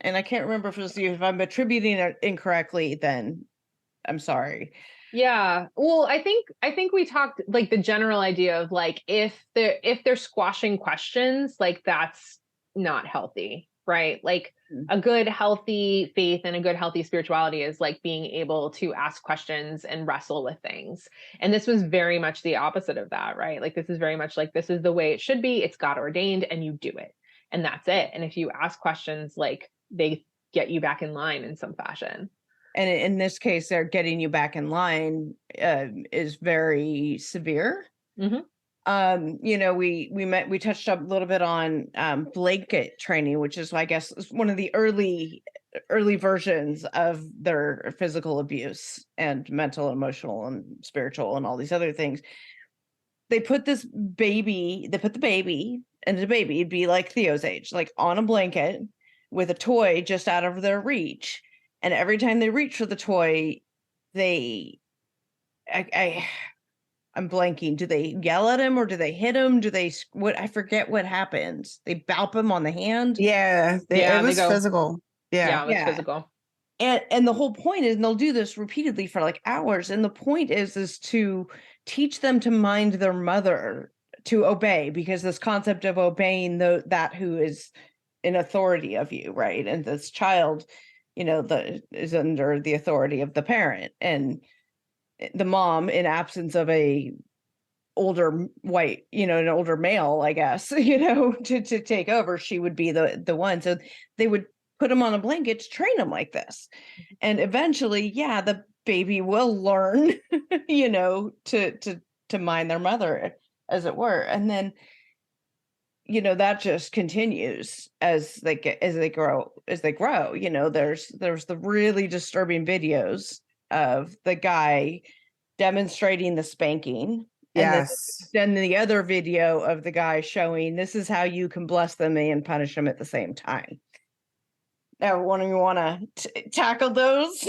And I can't remember if I'm attributing it incorrectly, then I'm sorry. Yeah. Well, I think we talked like the general idea of like, if they're squashing questions, like that's not healthy, right? Like a good healthy faith and a good healthy spirituality is like being able to ask questions and wrestle with things. And this was very much the opposite of that, right? Like this is very much like, this is the way it should be. It's God ordained and you do it. And that's it. And if you ask questions, like they get you back in line in some fashion. And in this case, they're getting you back in line is very severe. We touched up a little bit on blanket training, which is, I guess, one of the early versions of their physical abuse and mental, emotional, and spiritual, and all these other things. They put the baby, and the baby, it'd be like Theo's age, like on a blanket with a toy just out of their reach. And every time they reach for the toy, I'm blanking. Do they yell at him or do they hit him? I forget what happens. They bop him on the hand. It was physical. Yeah, it was physical. And the whole point is, and they'll do this repeatedly for like hours. And the point is to teach them to mind their mother, to obey, because this concept of obeying that who is in authority of you, right? And this child, is under the authority of the parent, and the mom, in absence of a older white, an older male, I guess, to take over. She would be the one. So they would put him on a blanket to train him like this. And eventually, the baby will learn, to mind their mother, as it were. And then, that just continues as they grow. There's the really disturbing videos of the guy demonstrating the spanking. Yes. And then the other video of the guy showing this is how you can bless them and punish them at the same time. Now, one of you want to tackle those?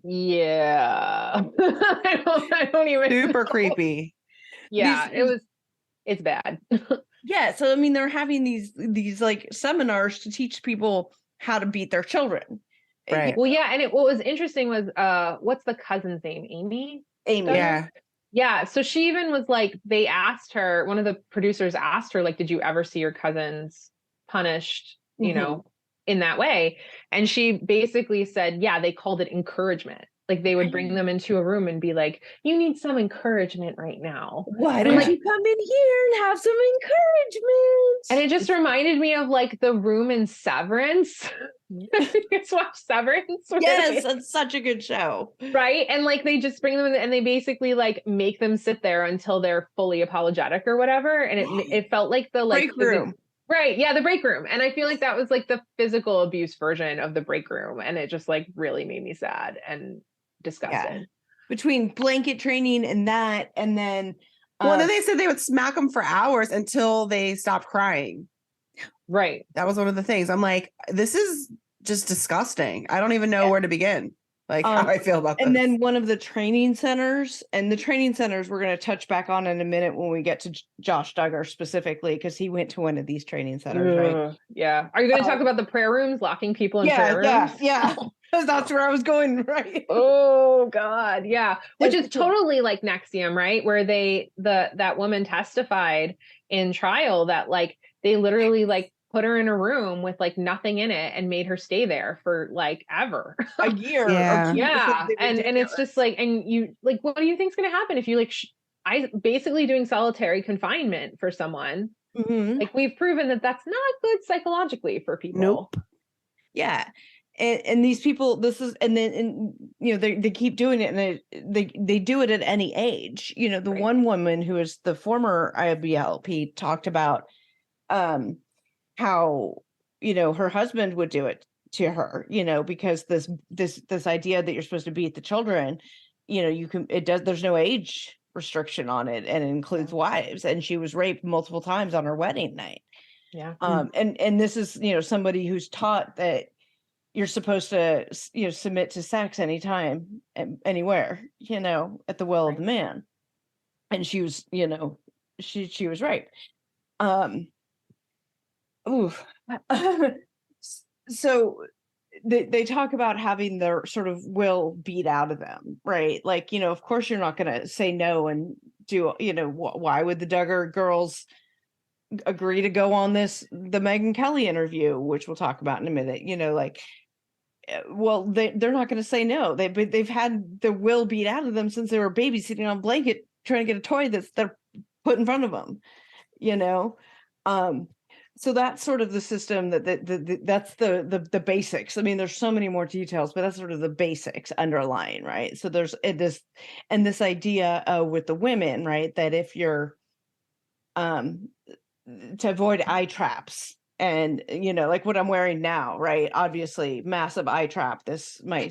Yeah. I don't even Super know. creepy. Yeah, it's bad. Yeah. So, I mean, they're having these like seminars to teach people how to beat their children. Right. Well, yeah. And what was interesting was, what's the cousin's name? Amy? Amy. Duggar? Yeah. Yeah. So she even was like, they asked her, one of the producers asked her, like, did you ever see your cousins punished, in that way? And she basically said, yeah, they called it encouragement. Like they would bring them into a room and be like, you need some encouragement right now. Why don't you come in here and have some encouragement? And it just reminded me of like the room in Severance. You guys watch Severance? Yes, it's such a good show. Right. And like they just bring them in and they basically like make them sit there until they're fully apologetic or whatever. And it felt like the like break room. Right. Yeah, the break room. And I feel like that was like the physical abuse version of the break room. And it just like really made me sad and disgusted. Yeah. Between blanket training and that, and then Well, then they said they would smack them for hours until they stopped crying. Right. That was one of the things. I'm like, this is just disgusting. I don't even know where to begin. Like how I feel about this. And then one of the training centers, and the training centers we're going to touch back on in a minute when we get to Josh Duggar specifically, because he went to one of these training centers, right? Yeah. Are you going to talk about the prayer rooms, locking people in prayer rooms? Yeah. That's where I was going, right? Oh God. Yeah. Which is totally like NXIVM, right? Where that woman testified in trial that like, they literally like put her in a room with like nothing in it and made her stay there for like ever. A year. Yeah. And it's just like, and you like, what do you think's going to happen if you like, I basically doing solitary confinement for someone? Mm-hmm. Like we've proven that that's not good psychologically for people. Nope. Yeah. And these people, they keep doing it, and they do it at any age. The right. One woman who is the former IBLP talked about how her husband would do it to her, because this idea that you're supposed to beat the children, there's no age restriction on it, and it includes wives, and she was raped multiple times on her wedding night. Yeah. And this is somebody who's taught that you're supposed to, submit to sex anytime, anywhere, at the will of the man. And she was, she was right. So they talk about having their sort of will beat out of them, right? Like, of course you're not going to say no and do, why would the Duggar girls agree to go on the Megyn Kelly interview, which we'll talk about in a minute, well, they're not going to say no. They've had the will beat out of them since they were babies sitting on a blanket trying to get a toy they're put in front of them, so that's sort of the system that's the basics. I mean, there's so many more details, but that's sort of the basics underlying, right? So there's this idea with the women, right, that if you're to avoid eye traps. And, like what I'm wearing now, right? Obviously, massive eye trap. This, my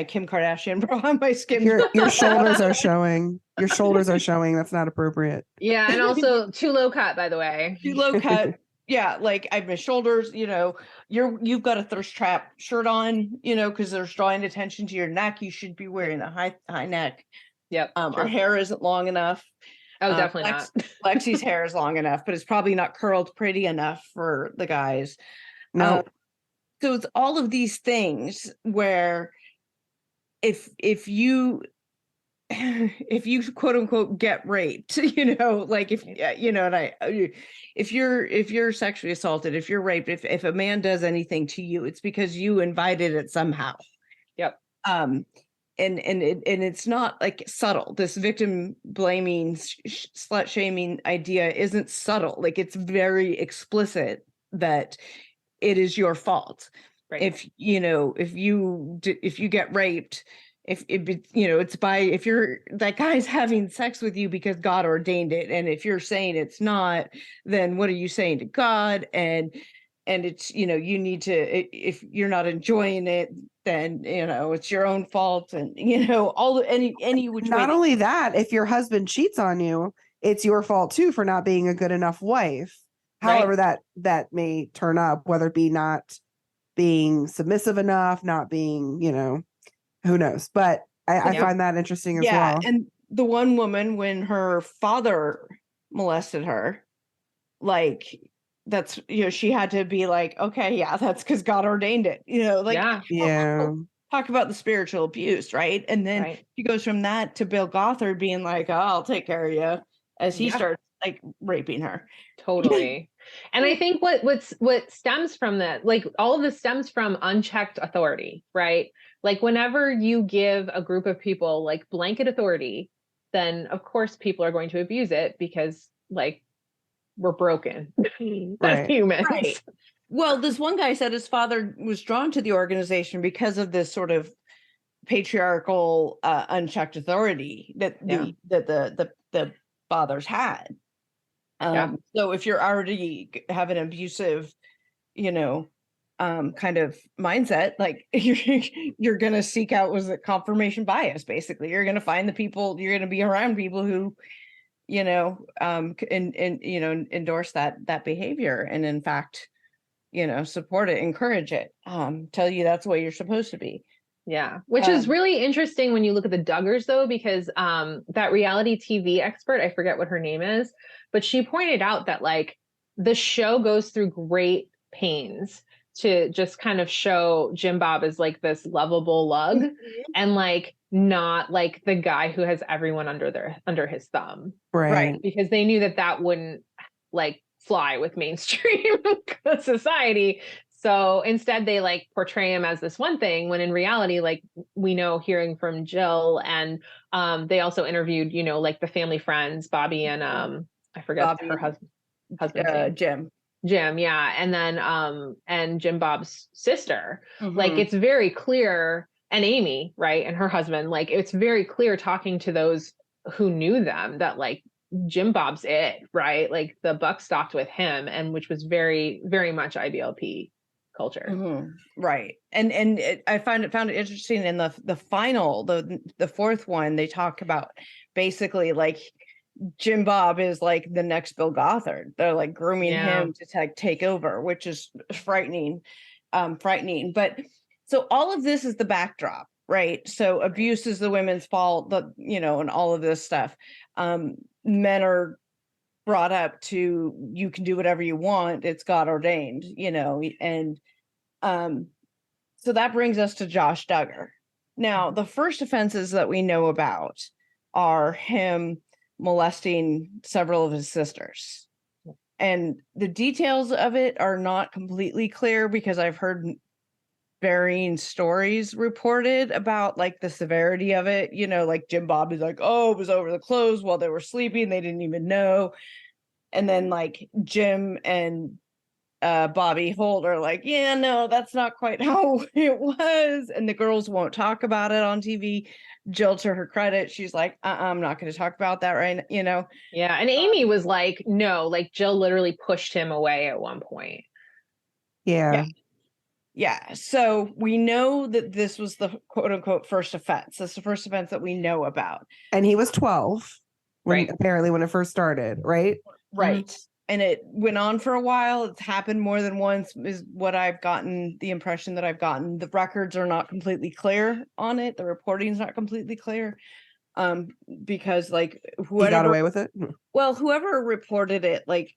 Kim Kardashian bra on my skin. Your shoulders are showing. Your shoulders are showing. That's not appropriate. Yeah. And also too low cut, by the way. Too low cut. Yeah. Like I have my shoulders, you've got a thirst trap shirt on, because there's drawing attention to your neck. You should be wearing a high neck. Yep. Our hair isn't long enough. Oh, definitely not. Lexi's hair is long enough, but it's probably not curled pretty enough for the guys. No. So it's all of these things where if you quote unquote get raped, like if you're sexually assaulted, if you're raped, if a man does anything to you, it's because you invited it somehow. Yep. it's not like subtle. This victim blaming, slut shaming idea isn't subtle. Like, it's very explicit that it is your fault. Right. If you get raped, if you're, that guy's having sex with you because God ordained it, and if you're saying it's not, then what are you saying to God? And it's, you need to, if you're not enjoying it, then it's your own fault. And any which way. Not only that, if your husband cheats on you, it's your fault too for not being a good enough wife. However, that may turn up, whether it be not being submissive enough, not being, who knows. But I find that interesting as well. And the one woman, when her father molested her, like, that's, she had to be like, okay, yeah, that's because God ordained it, talk about the spiritual abuse, right? And then he goes from that to Bill Gothard being like, oh, I'll take care of you, as he starts like raping her. Totally. And I think what stems from that, like, all of this stems from unchecked authority, right? Like, whenever you give a group of people like blanket authority, then of course people are going to abuse it, because like, we're broken as humans. Right. Well, this one guy said his father was drawn to the organization because of this sort of patriarchal, unchecked authority that the fathers had. So if you're already have an abusive, kind of mindset, like, you're going to seek out, was it confirmation bias? Basically, you're going to find the people, you're going to be around people who, endorse that behavior, and in fact, support it, encourage it, tell you that's the way you're supposed to be. Yeah. Which is really interesting when you look at the Duggars, though, because that reality TV expert, I forget what her name is, but she pointed out that like the show goes through great pains to just kind of show Jim Bob as like this lovable lug, and like not like the guy who has everyone under his thumb. Right. Because they knew that wouldn't like fly with mainstream society. So instead they like portray him as this one thing, when in reality, like, we know, hearing from Jill, and they also interviewed, like the family friends, Bobby and I forget her husband Jim. Yeah. And then and Jim Bob's sister, like, it's very clear, and Amy, right, and her husband, like, it's very clear talking to those who knew them that like Jim Bob's it, right? Like, the buck stopped with him, and which was very, very much IBLP culture. Right. And I found it interesting in the final, the fourth one, they talk about basically like Jim Bob is like the next Bill Gothard. They're like grooming him to take over, which is frightening. But so all of this is the backdrop, right? So abuse is the women's fault, and all of this stuff. Men are brought up to, you can do whatever you want, it's God ordained, and so that brings us to Josh Duggar. Now, the first offenses that we know about are him molesting several of his sisters, and the details of it are not completely clear, because I've heard varying stories reported about like the severity of it. Like Jim Bob is like, oh, it was over the clothes while they were sleeping, they didn't even know. And then like Jim and Bobby Holt are like, yeah, no, that's not quite how it was. And the girls won't talk about it on TV. Jill, to her credit, she's like, I'm not going to talk about that right now, Yeah. And Amy was like, no, like Jill literally pushed him away at one point. Yeah. So we know that this was the quote unquote first offense. That's the first offense that we know about. And he was 12 apparently when it first started, right? Right. And it went on for a while. It's happened more than once, is what I've gotten, the impression that I've gotten. The records are not completely clear on it. The reporting is not completely clear. Because like whoever, he got away with it. Well, whoever reported it, like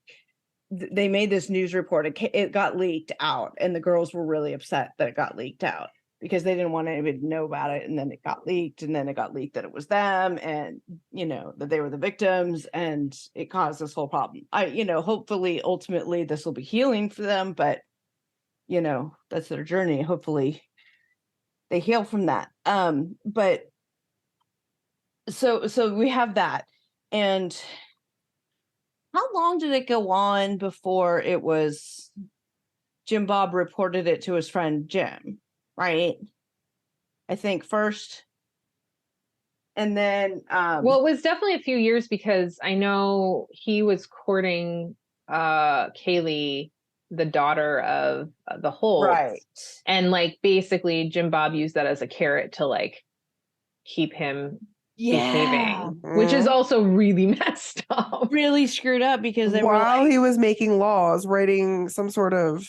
they made this news report. It got leaked out, and the girls were really upset that it got leaked out, because they didn't want anybody to know about it. And then it got leaked, and then it got leaked that it was them, and that they were the victims, and it caused this whole problem. Hopefully ultimately this will be healing for them, but that's their journey. Hopefully they heal from that. But so we have that. And how long did it go on before it was Jim Bob reported it to his friend Jim, right? I think first. And then well, it was definitely a few years, because I know he was courting Kaylee, the daughter of the Holtz. Right. And like basically Jim Bob used that as a carrot to like keep him behaving, which is also really messed up. Really screwed up, because they while were like, he was making laws, writing some sort of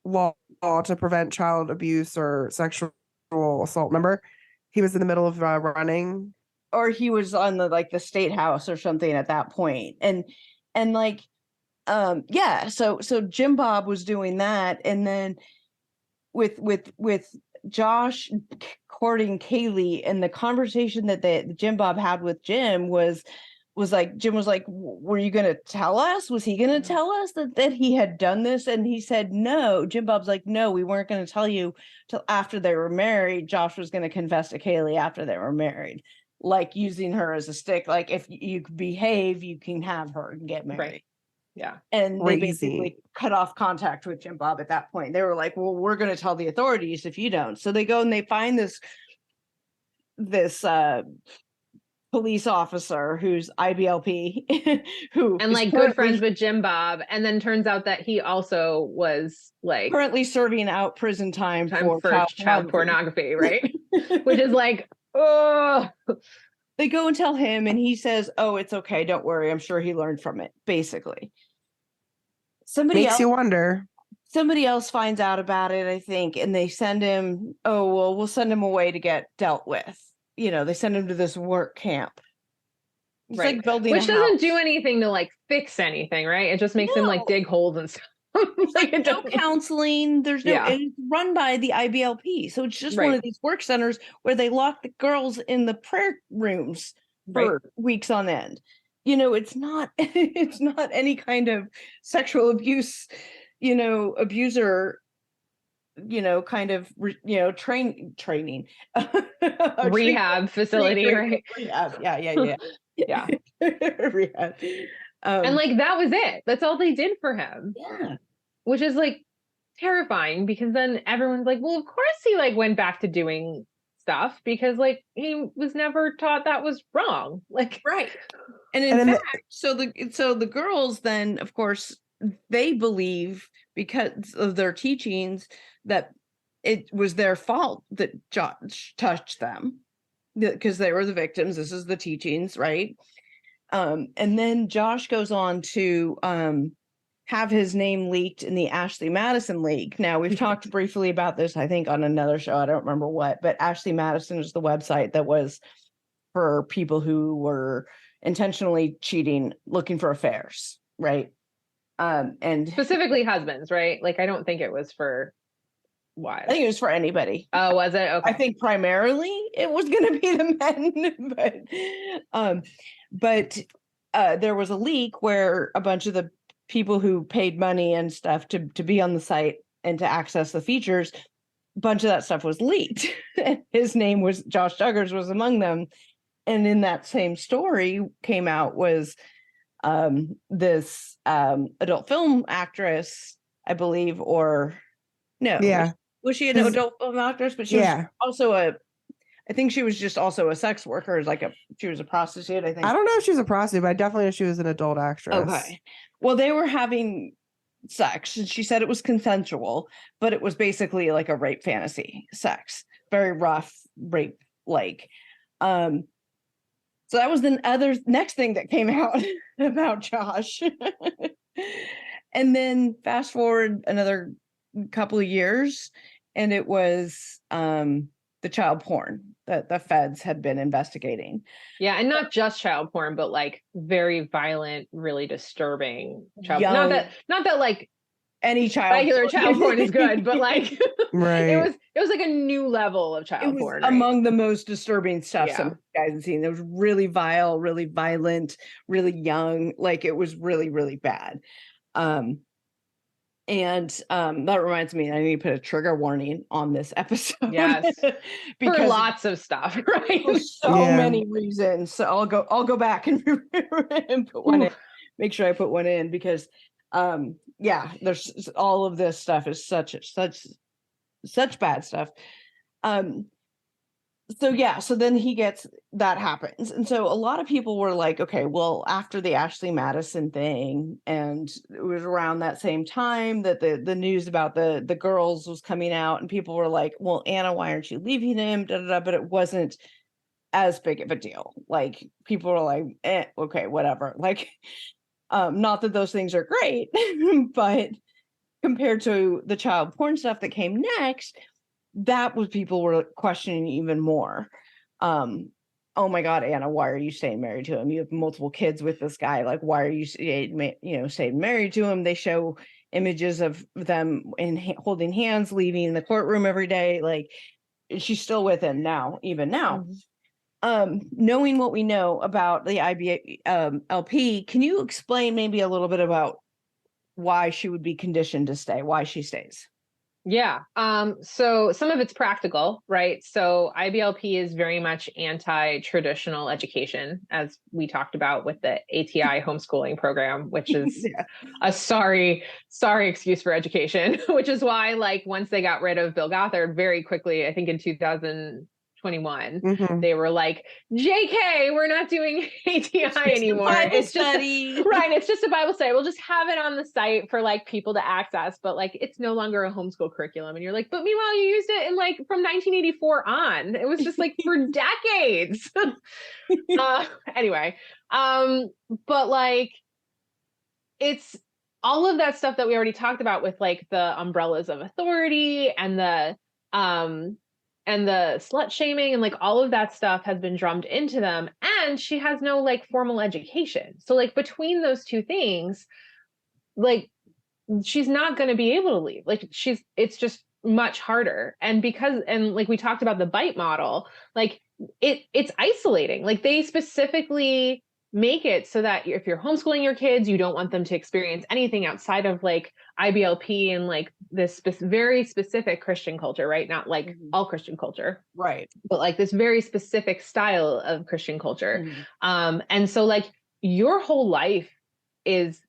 law to prevent child abuse or sexual assault. Remember, he was in the middle of running, or he was on the state house or something at that point. And like, yeah, so Jim Bob was doing that. And then with Josh courting Kaylee, and the conversation that Jim Bob had with Jim was like, Jim was like, were you going to tell us? Was he going to tell us that he had done this? And he said, no. Jim Bob's like, no, we weren't going to tell you till after they were married. Josh was going to confess to Kaylee after they were married, like using her as a stick. Like, if you behave, you can have her and get married. Right. Yeah. And Crazy. they basically cut off contact with Jim Bob at that point. They were like, well, we're going to tell the authorities if you don't. So they go and they find this police officer who's IBLP, who and like good friends with Jim Bob, and then turns out that he also was like currently serving out prison time for child pornography, right? Which is like, oh. They go and tell him, and he says, oh, it's okay, don't worry, I'm sure he learned from it. Basically, somebody else finds out about it, I think, and they send him, oh, well, we'll send him away to get dealt with. You know, they send him to this work camp. It's right. like building which doesn't do anything to like fix anything, right? It just makes him like dig holes and stuff. Like no counseling. There's no, and it's run by the IBLP. So it's just one of these work centers where they lock the girls in the prayer rooms for weeks on end. You know, it's not any kind of sexual abuse, abuser, kind of, training, rehab facility, right? Rehab. Yeah. Rehab. And like, that was it. That's all they did for him. Yeah. Which is like terrifying, because then everyone's like, well, of course he like went back to doing stuff, because like he was never taught that was wrong. Like, right. And in fact, so the girls then, of course, they believe, because of their teachings, that it was their fault that Josh touched them, because they were the victims. This is the teachings, right? And then Josh goes on to have his name leaked in the Ashley Madison leak. Now, we've talked briefly about this, I think, on another show. I don't remember what, but Ashley Madison is the website that was for people who were intentionally cheating, looking for affairs, right? And specifically husbands, right? Like, I don't think it was for wives. I think it was for anybody. Oh, was it? Okay. I think primarily it was going to be the men, but there was a leak where a bunch of the people who paid money and stuff to be on the site and to access the features, a bunch of that stuff was leaked. His name was Josh Duggars was among them. And in that same story came out was this adult film actress, I believe, or no. Yeah. Was she an adult film actress? But she was also I think she was just also a sex worker, she was a prostitute, I think. I don't know if she was a prostitute, but I definitely know she was an adult actress. Okay. Well, they were having sex, and she said it was consensual, but it was basically like a rape fantasy sex. Very rough rape like. So that was the next thing that came out about Josh. And then fast forward another couple of years, and it was the child porn that the feds had been investigating. Yeah, and not just child porn, but like very violent, really disturbing child Young, not that like any regular child porn is good, but like right. it was like a new level of child porn. Right? Among the most disturbing stuff some guys had seen. It was really vile, really violent, really young. Like, it was really, really bad. And that reminds me, I need to put a trigger warning on this episode. Yes. Because for lots of stuff, right? for so many reasons. So I'll go back and put one in, make sure I put one in, because there's all of this stuff is such bad stuff. So then that happens. And so a lot of people were like, okay, well, after the Ashley Madison thing, and it was around that same time that the news about the girls was coming out, and people were like, well, Anna, why aren't you leaving him? But it wasn't as big of a deal. Like, people were like, okay, whatever. Like, not that those things are great, but compared to the child porn stuff that came next, that was, people were questioning even more. Oh my God, Anna, why are you staying married to him? You have multiple kids with this guy. Like, why are you staying married to him? They show images of them holding hands, leaving the courtroom every day. Like, she's still with him now, even now. Knowing what we know about the IBLP, can you explain maybe a little bit about why she would be conditioned to stay, why she stays? Yeah. So some of it's practical, right? So IBLP is very much anti-traditional education, as we talked about with the ATI homeschooling program, which is a sorry excuse for education, which is why, like, once they got rid of Bill Gothard very quickly, I think in 2021, they were like, JK, we're not doing ATI anymore. It's just right. It's just a Bible study. We'll just have it on the site for like people to access, but like, it's no longer a homeschool curriculum. And you're like, but meanwhile, you used it in like from 1984 on. It was just like for decades. Anyway, but like, it's all of that stuff that we already talked about with like the umbrellas of authority and the slut shaming and like all of that stuff has been drummed into them. And she has no like formal education. So like between those two things, like she's not going to be able to leave. Like it's just much harder. And like we talked about the bite model, like it's isolating. Like they specifically make it so that if you're homeschooling your kids, you don't want them to experience anything outside of like IBLP and like this very specific Christian culture, right? Not like all Christian culture, right? But like this very specific style of Christian culture. And so like your whole life is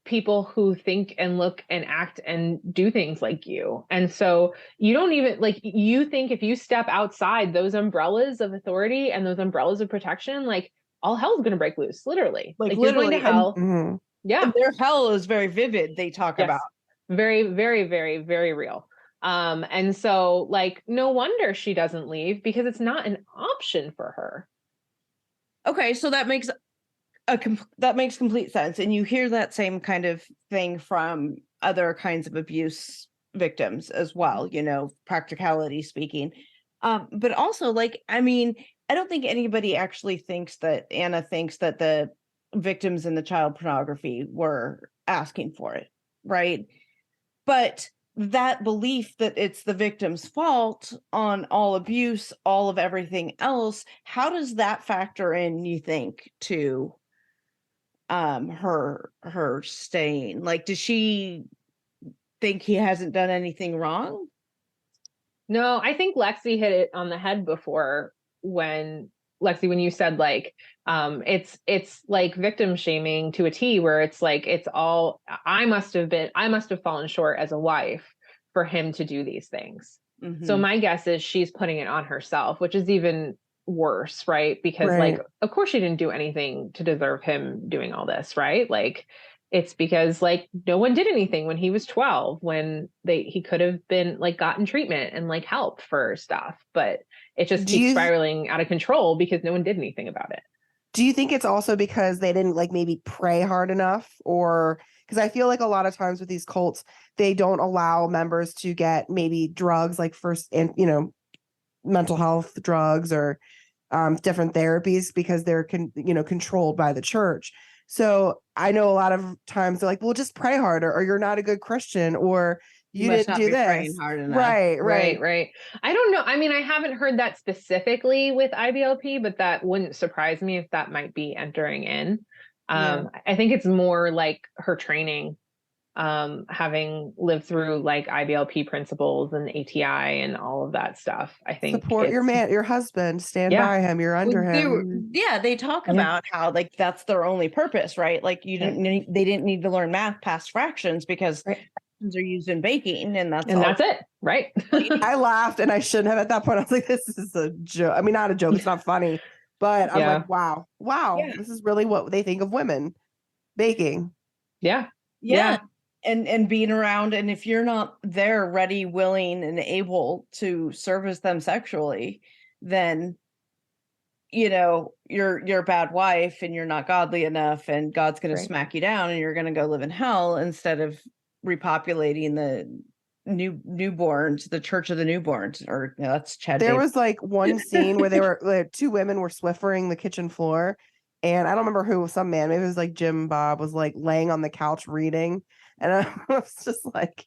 people who think and look and act and do things like you. And so you don't even like, you think if you step outside those umbrellas of authority and those umbrellas of protection, like all hell's going to break loose, literally. Like literally, you're going to hell. Yeah. And their hell is very vivid. They talk about very, very, very, very real. And so like, no wonder she doesn't leave, because it's not an option for her. Okay. So that makes complete sense. And you hear that same kind of thing from other kinds of abuse victims as well, practicality speaking. But also, like, I mean, I don't think anybody actually thinks that Anna thinks that the victims in the child pornography were asking for it, right? But that belief that it's the victim's fault on all abuse, all of everything else, how does that factor in, you think, to her staying? Like, does she think he hasn't done anything wrong? No, I think Lexi hit it on the head before when you said like, it's like victim shaming to a T, where it's like, it's all, I must have fallen short as a wife for him to do these things. So my guess is she's putting it on herself, which is even worse, right? Because like, of course she didn't do anything to deserve him doing all this, right? Like, it's because like no one did anything when he was 12, when he could have been like gotten treatment and like help for stuff, but it just keeps spiraling out of control because no one did anything about it. Do you think it's also because they didn't like maybe pray hard enough? Or because I feel like a lot of times with these cults, they don't allow members to get maybe drugs, like mental health drugs or different therapies, because they're controlled by the church. So I know a lot of times they're like, well, just pray harder, or you're not a good Christian, or you didn't do this. Hard enough. Right. I don't know. I mean, I haven't heard that specifically with IBLP, but that wouldn't surprise me if that might be entering in. I think it's more like her training having lived through like IBLP principles and ATI and all of that stuff. I think support your husband, stand Yeah. by him, you're under him. They talk Yeah. about how like that's their only purpose, right? Like they didn't need to learn math past fractions because fractions are used in baking, and that's it, right? I laughed, and I shouldn't have at that point. I was like, this is a joke. I mean, not a joke, it's not funny, but I'm like, wow, this is really what they think of women baking. Yeah. And being around, and if you're not there ready, willing, and able to service them sexually, then you're a bad wife and you're not godly enough, and God's going to smack you down and you're going to go live in hell instead of repopulating the newborns, the church of the newborns. Or that's Chad. There was like one scene where they were two women were Swiffering the kitchen floor, and I don't remember who, some man, maybe it was like Jim Bob, was like laying on the couch reading, and I was just like,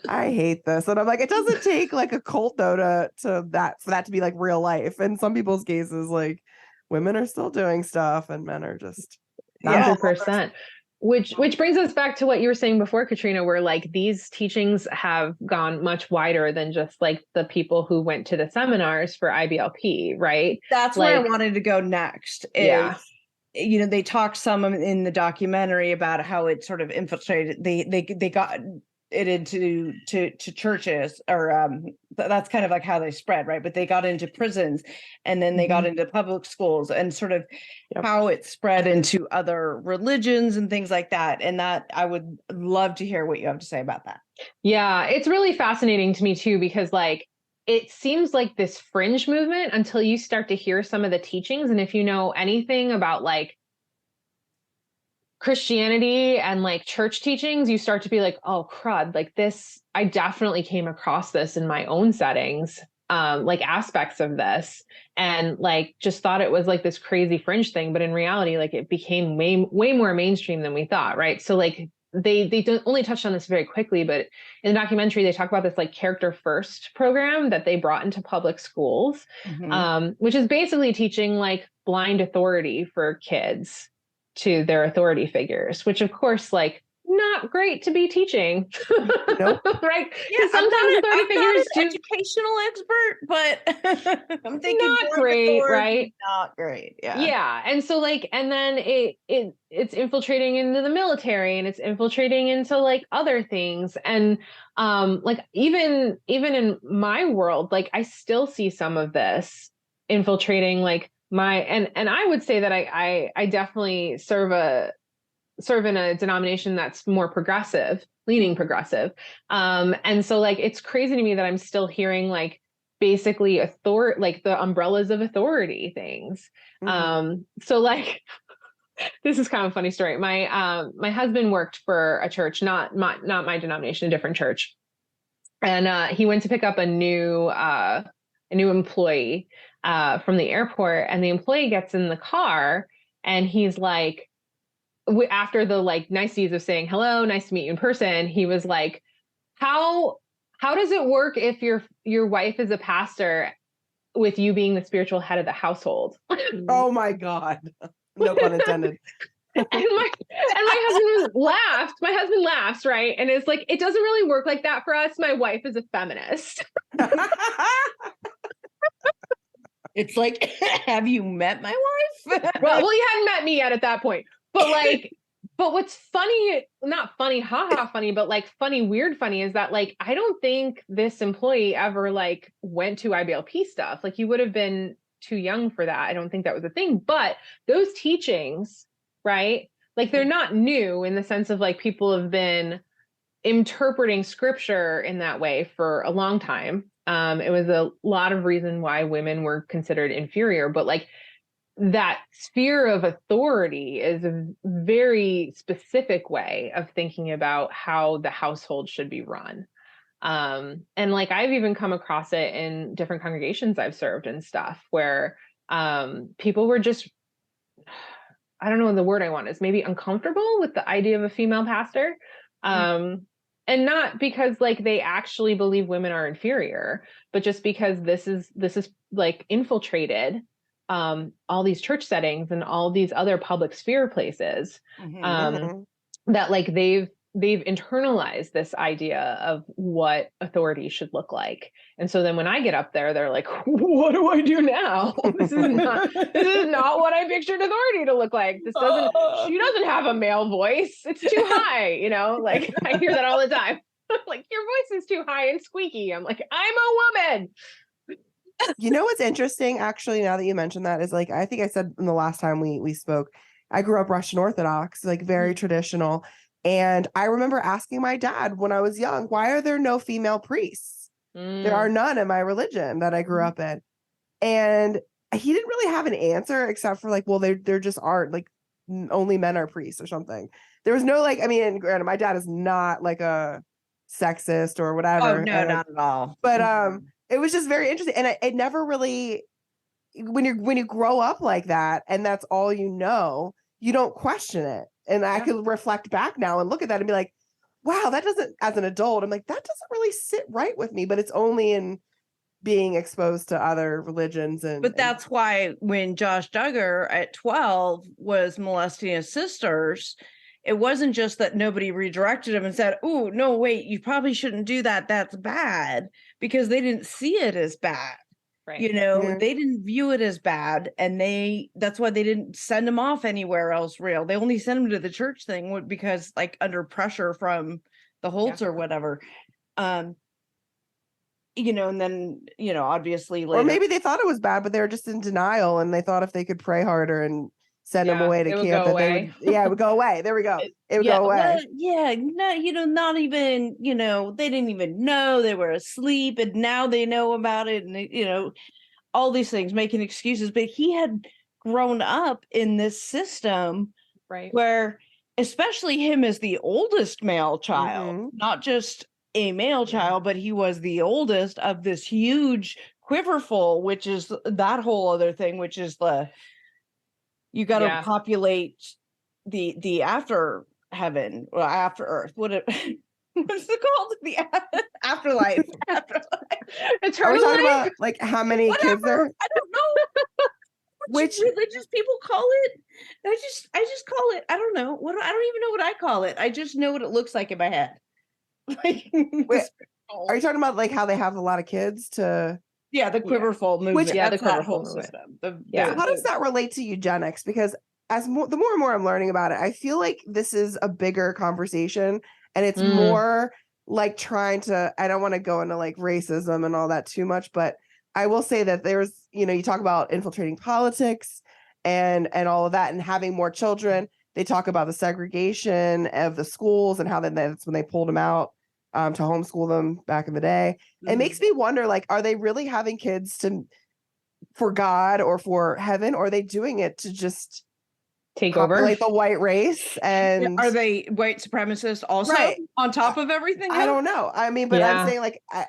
I hate this. And I'm like, it doesn't take like a cult though for that to be like real life. In some people's cases, like women are still doing stuff and men are just 100%. Which brings us back to what you were saying before, Katrina, where like these teachings have gone much wider than just like the people who went to the seminars for IBLP, right? That's like, where I wanted to go next. They talked some in the documentary about how it sort of infiltrated. They got it into churches, or that's kind of like how they spread, right? But they got into prisons, and then they got into public schools, and sort of how it spread into other religions and things like that. And that I would love to hear what you have to say about that. Yeah, it's really fascinating to me too, because like it seems like this fringe movement until you start to hear some of the teachings. And if you know anything about like Christianity and like church teachings, you start to be like, oh crud, like this, I definitely came across this in my own settings, like aspects of this, and like just thought it was like this crazy fringe thing. But in reality, like it became way more mainstream than we thought, right? So like they don't only touched on this very quickly, but in the documentary, they talk about this like character first program that they brought into public schools, which is basically teaching like blind authority for kids to their authority figures, which of course, like not great to be teaching. Nope. Right? Yeah, sometimes authority figures do educational expert, but I'm thinking not great, right? Not great. Yeah. And so like, and then it's infiltrating into the military, and it's infiltrating into like other things. And like even in my world, like I still see some of this infiltrating like and I would say that I definitely serve in a denomination that's more progressive, leaning progressive. And so like, it's crazy to me that I'm still hearing like basically like the umbrellas of authority things. So like, this is kind of a funny story. My husband worked for a church, not my denomination, a different church. And he went to pick up a new employee from the airport, and the employee gets in the car, and he's like, after the like niceties of saying hello, nice to meet you in person, he was like, how does it work if your wife is a pastor with you being the spiritual head of the household? Oh my God. No pun intended. and my husband laughed. My husband laughs, right? And it's like, it doesn't really work like that for us. My wife is a feminist. It's like, have you met my wife? well, you hadn't met me yet at that point. But like, but what's funny, not funny, haha funny, but like funny, weird funny, is that like, I don't think this employee ever like went to IBLP stuff. Like you would have been too young for that. I don't think that was a thing, but those teachings, right? Like they're not new in the sense of like people have been interpreting scripture in that way for a long time. It was a lot of reason why women were considered inferior, but like that sphere of authority is a very specific way of thinking about how the household should be run. And like, I've even come across it in different congregations I've served and stuff where people were just, I don't know the word I want is maybe uncomfortable with the idea of a female pastor. And not because like they actually believe women are inferior, but just because this is like infiltrated all these church settings and all these other public sphere places that like they've they've internalized this idea of what authority should look like. And so then when I get up there, they're like, what do I do now? This is not what I pictured authority to look like. She doesn't have a male voice. It's too high, like I hear that all the time. Like, your voice is too high and squeaky. I'm like, I'm a woman. You know what's interesting, actually, now that you mentioned that, is like, I think I said in the last time we spoke, I grew up Russian Orthodox, like very traditional. And I remember asking my dad when I was young, why are there no female priests? There are none in my religion that I grew up in. And he didn't really have an answer except for like, well, there just aren't, like, only men are priests or something. There was no, like, I mean, and granted, my dad is not like a sexist or whatever. Oh, no, not at all. But it was just very interesting. And it never really, when you grow up like that and that's all you know, you don't question it. And I could reflect back now and look at that and be like, wow, that doesn't, as an adult, I'm like, that doesn't really sit right with me, but it's only in being exposed to other religions. But that's why when Josh Duggar at 12 was molesting his sisters, it wasn't just that nobody redirected him and said, oh, no, wait, you probably shouldn't do that. That's bad, because they didn't see it as bad. Right. They didn't view it as bad, and that's why they didn't send him off anywhere else real. They only sent him to the church thing because, like, under pressure from the Holtz or whatever. And then, obviously later. Or maybe they thought it was bad, but they were just in denial, and they thought if they could pray harder and send him away to camp, that it would go away. There we go. It would go away. Well, not even, they didn't even know, they were asleep, and now they know about it, and all these things, making excuses. But he had grown up in this system, right, where, especially him as the oldest male child, not just a male child, but he was the oldest of this huge quiverful, which is that whole other thing, which is you got to populate the after heaven, or after earth. What is it called? The afterlife. It's Are we talking about like how many kids there? I don't know. Which religious people call it? I just call it. I don't know. I don't even know what I call it. I just know what it looks like in my head. Wait, are you talking about like how they have a lot of kids to? Yeah, the quiverful movement. Which, the quiverful system. How does that relate to eugenics? Because the more and more I'm learning about it, I feel like this is a bigger conversation, and it's more like trying to. I don't want to go into like racism and all that too much, but I will say that there's, you talk about infiltrating politics and all of that, and having more children. They talk about the segregation of the schools and how that's when they pulled them out to homeschool them back in the day. It makes me wonder, like, are they really having kids for God or for heaven, or are they doing it to just take over like the white race? And are they white supremacists also on top of everything? I don't know. I mean, but I'm saying like I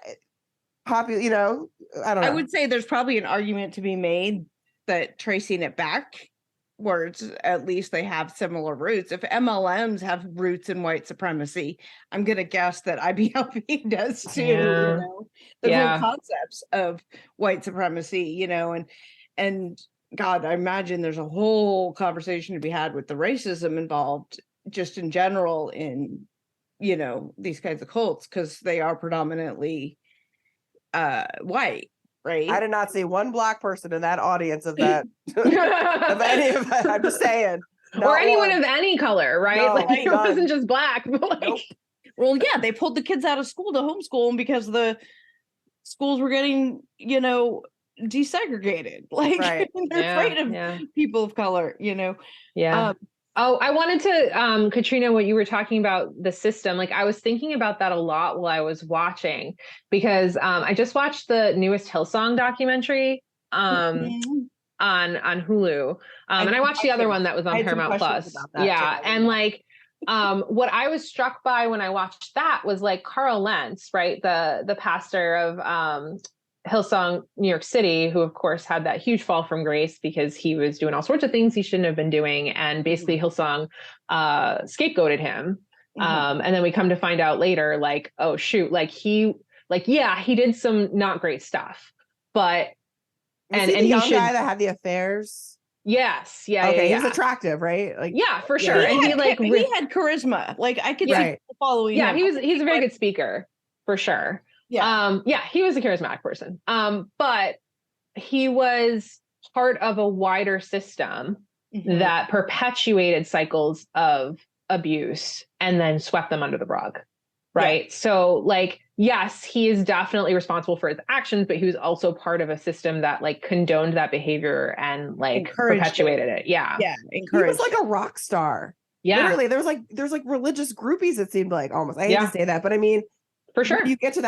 don't know. I would say there's probably an argument to be made that tracing it back, words, at least they have similar roots. If MLMs have roots in white supremacy, I'm going to guess that IBLP does too. The whole concepts of white supremacy, and God, I imagine there's a whole conversation to be had with the racism involved just in general in, these kinds of cults, because they are predominantly white. Right. I did not see one Black person in that audience of that of any of that. I'm just saying, or anyone of any color, right? No, like it wasn't just Black. But like, nope. Well, yeah, they pulled the kids out of school to homeschool them because the schools were getting, desegregated. Like they're afraid of people of color. I wanted to, Katrina, what you were talking about, the system, like I was thinking about that a lot while I was watching, because I just watched the newest Hillsong documentary on Hulu. And I watched the other one that was on Paramount Plus. And like, what I was struck by when I watched that was like Carl Lentz, right? The pastor of Hillsong, New York City, who of course had that huge fall from grace because he was doing all sorts of things he shouldn't have been doing. And basically Hillsong scapegoated him. And then we come to find out later, like, oh shoot, he did some not great stuff, but and he the young guy that had the affairs. Yes. Yeah. Okay, yeah, he's yeah. attractive, right? Like, Yeah, for sure. He And had, he like he had charisma. Like I could see Right. people following yeah, him. he's a very good speaker for sure. Yeah. Yeah, he was a charismatic person. But he was part of a wider system Mhm. that perpetuated cycles of abuse and then swept them under the rug. Right. Yeah. So like, yes, he is definitely responsible for his actions, but he was also part of a system that like condoned that behavior and like Encouraged perpetuated it. Yeah. Yeah. he Encouraged. was like a rock star. Yeah. Literally, there's like religious groupies, it seemed like, almost. I hate Yeah. to say that, but I mean, For sure. when you get to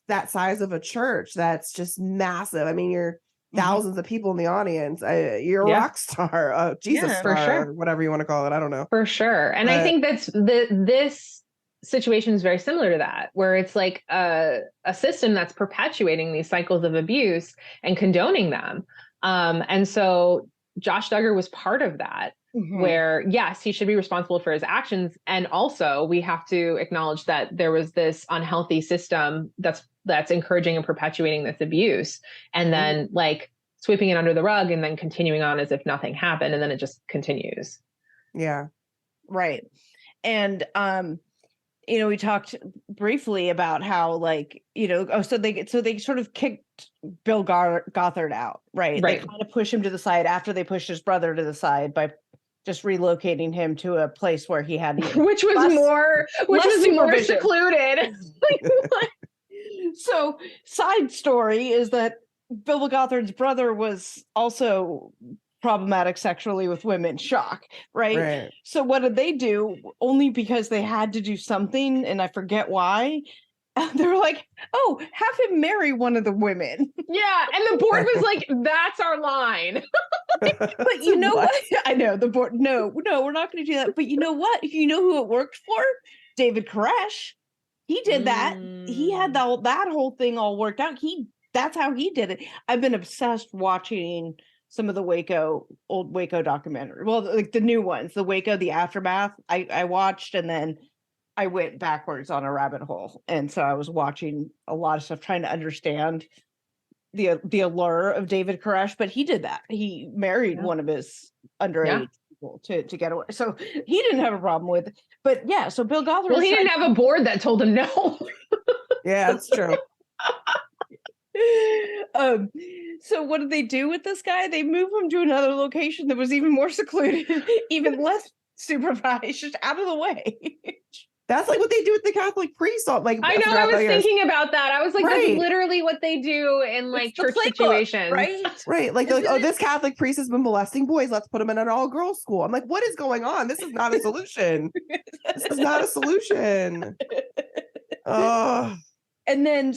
that size of a church, that's just massive. I mean, you're thousands of people in the audience. You're a Yeah. rock star, a Jesus Yeah, for star, sure. or whatever you want to call it. I don't know. For sure. And I But- think that's this situation is very similar to that, where it's like a system that's perpetuating these cycles of abuse and condoning them. And so Josh Duggar was part of that, where yes, he should be responsible for his actions. And also we have to acknowledge that there was this unhealthy system that's encouraging and perpetuating this abuse, and then like sweeping it under the rug and then continuing on as if nothing happened. And then it just continues. Yeah. Right. And we talked briefly about how like, so they sort of kicked Bill Gothard out, right? Right. They kind of push him to the side after they pushed his brother to the side by just relocating him to a place where he had which was more secluded. So side story is that Bill Gothard's brother was also problematic sexually with women. Shock, right? So what did they do? Only because they had to do something, and I forget why. They were like, "Oh, have him marry one of the women." Yeah, and the board was like, "That's our line." But you know what? I know the board. No, we're not going to do that. But you know what? You know who it worked for? David Koresh. He did that. He had that whole thing all worked out. That's how he did it. I've been obsessed watching some of the old Waco documentary. Well, like the new ones, the Waco, the Aftermath. I watched, and then I went backwards on a rabbit hole. And so I was watching a lot of stuff, trying to understand the allure of David Koresh. But he did that. He married one of his underage people to get away. So he didn't have a problem with it. But yeah, so Bill Gothard. Well, he didn't have a board that told him no. Yeah, that's true. So what did they do with this guy? They moved him to another location that was even more secluded, even less supervised, just out of the way. That's like what they do with the Catholic priest. Like, I know. I was thinking about that. I was like, that's literally what they do in like church situations, right? Right. Like, they're like, oh, this Catholic priest has been molesting boys. Let's put him in an all-girls school. I'm like, what is going on? This is not a solution. This is not a solution. Oh. And then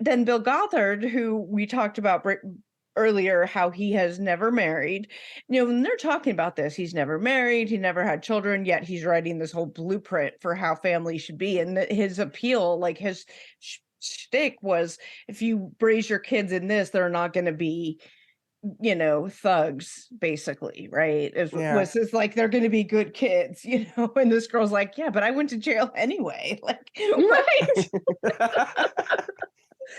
then Bill Gothard, who we talked about earlier, how he has never married. When they're talking about this, he's never married, he never had children, yet he's writing this whole blueprint for how family should be. And his appeal, like his shtick was, if you raise your kids in this, they're not going to be, thugs, basically, right? Was this like, they're going to be good kids, and this girl's like, yeah, but I went to jail anyway. Like, right.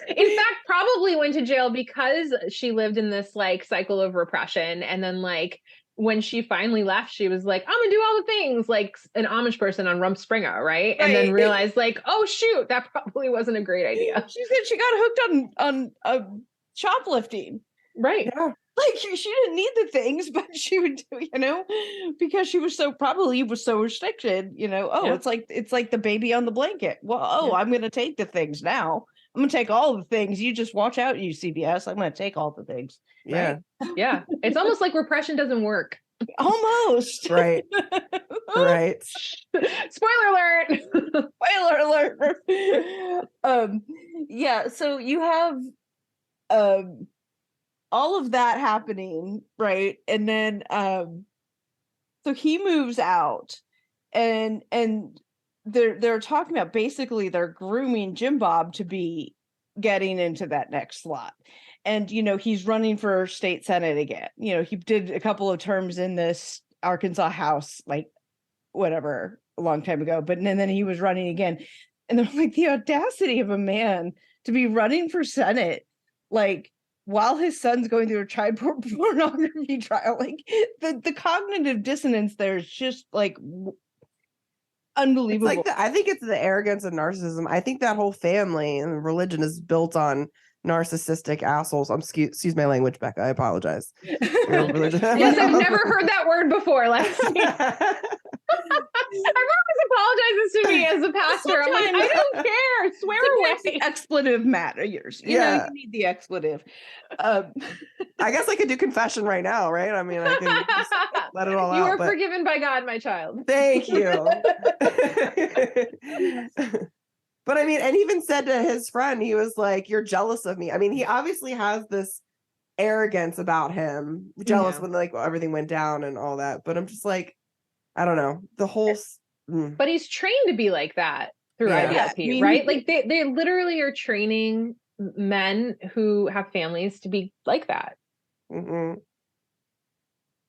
In fact, probably went to jail because she lived in this like cycle of repression. And then like when she finally left, she was like, I'm gonna do all the things like an Amish person on Rumspringa, right? And then realized like, oh shoot, that probably wasn't a great idea. She said she got hooked on shoplifting. Right. Yeah. Like she didn't need the things, but she would do, because she was so restricted, it's like the baby on the blanket. Well, I'm going to take the things now. I'm going to take all the things. You just watch out, you CBS. I'm going to take all the things. Yeah. Right? Yeah. It's almost like repression doesn't work. Almost. Right. Right. Spoiler alert. Spoiler alert. Yeah. So you have, all of that happening, right? And then so he moves out, and they're talking about basically they're grooming Jim Bob to be getting into that next slot. And he's running for state senate again. He did a couple of terms in this Arkansas House, like whatever, a long time ago, but then he was running again. And they're like, the audacity of a man to be running for Senate, like while his son's going through a child pornography trial. Like the cognitive dissonance there is just like unbelievable. It's like I think it's the arrogance and narcissism. I think that whole family and religion is built on narcissistic assholes. Excuse my language, Becca. I apologize. Yes, I've never heard that word before, Leslie. Everyone always apologizes to me as a pastor. I'm like, I don't care. Swear away. The expletive matters. You know, you need the expletive. I guess I could do confession right now, right? I mean, I can just let it all out. You are forgiven by God, my child. Thank you. But I mean, and even said to his friend, he was like, "You're jealous of me." I mean, he obviously has this arrogance about him, jealous when like everything went down and all that. But I'm just like, I don't know, the whole. But he's trained to be like that through IBLP, right? Like they literally are training men who have families to be like that. Mm-hmm.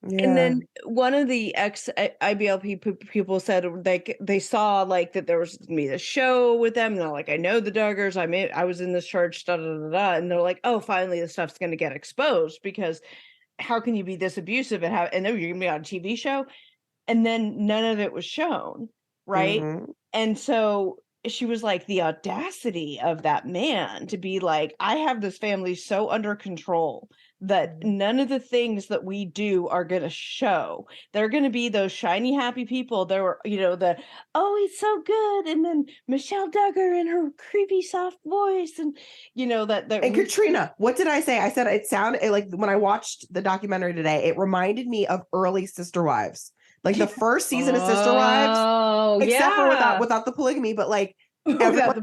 Yeah. And then one of the ex-IBLP people said like they saw like that there was gonna be a show with them. And they're like, I know the Duggars. I was in this church, da, da, da, da. And they're like, oh, finally the stuff's going to get exposed, because how can you be this abusive and you're going to be on a TV show? And then none of it was shown, right? Mm-hmm. And so she was like, the audacity of that man to be like, I have this family so under control that none of the things that we do are going to show. They're going to be those shiny, happy people. There were, oh, he's so good. And then Michelle Duggar and her creepy, soft voice. And, And Katrina, what did I say? I said it sounded like when I watched the documentary today, it reminded me of early Sister Wives. Like the first season of Sister Wives, except for without the polygamy, but like everyone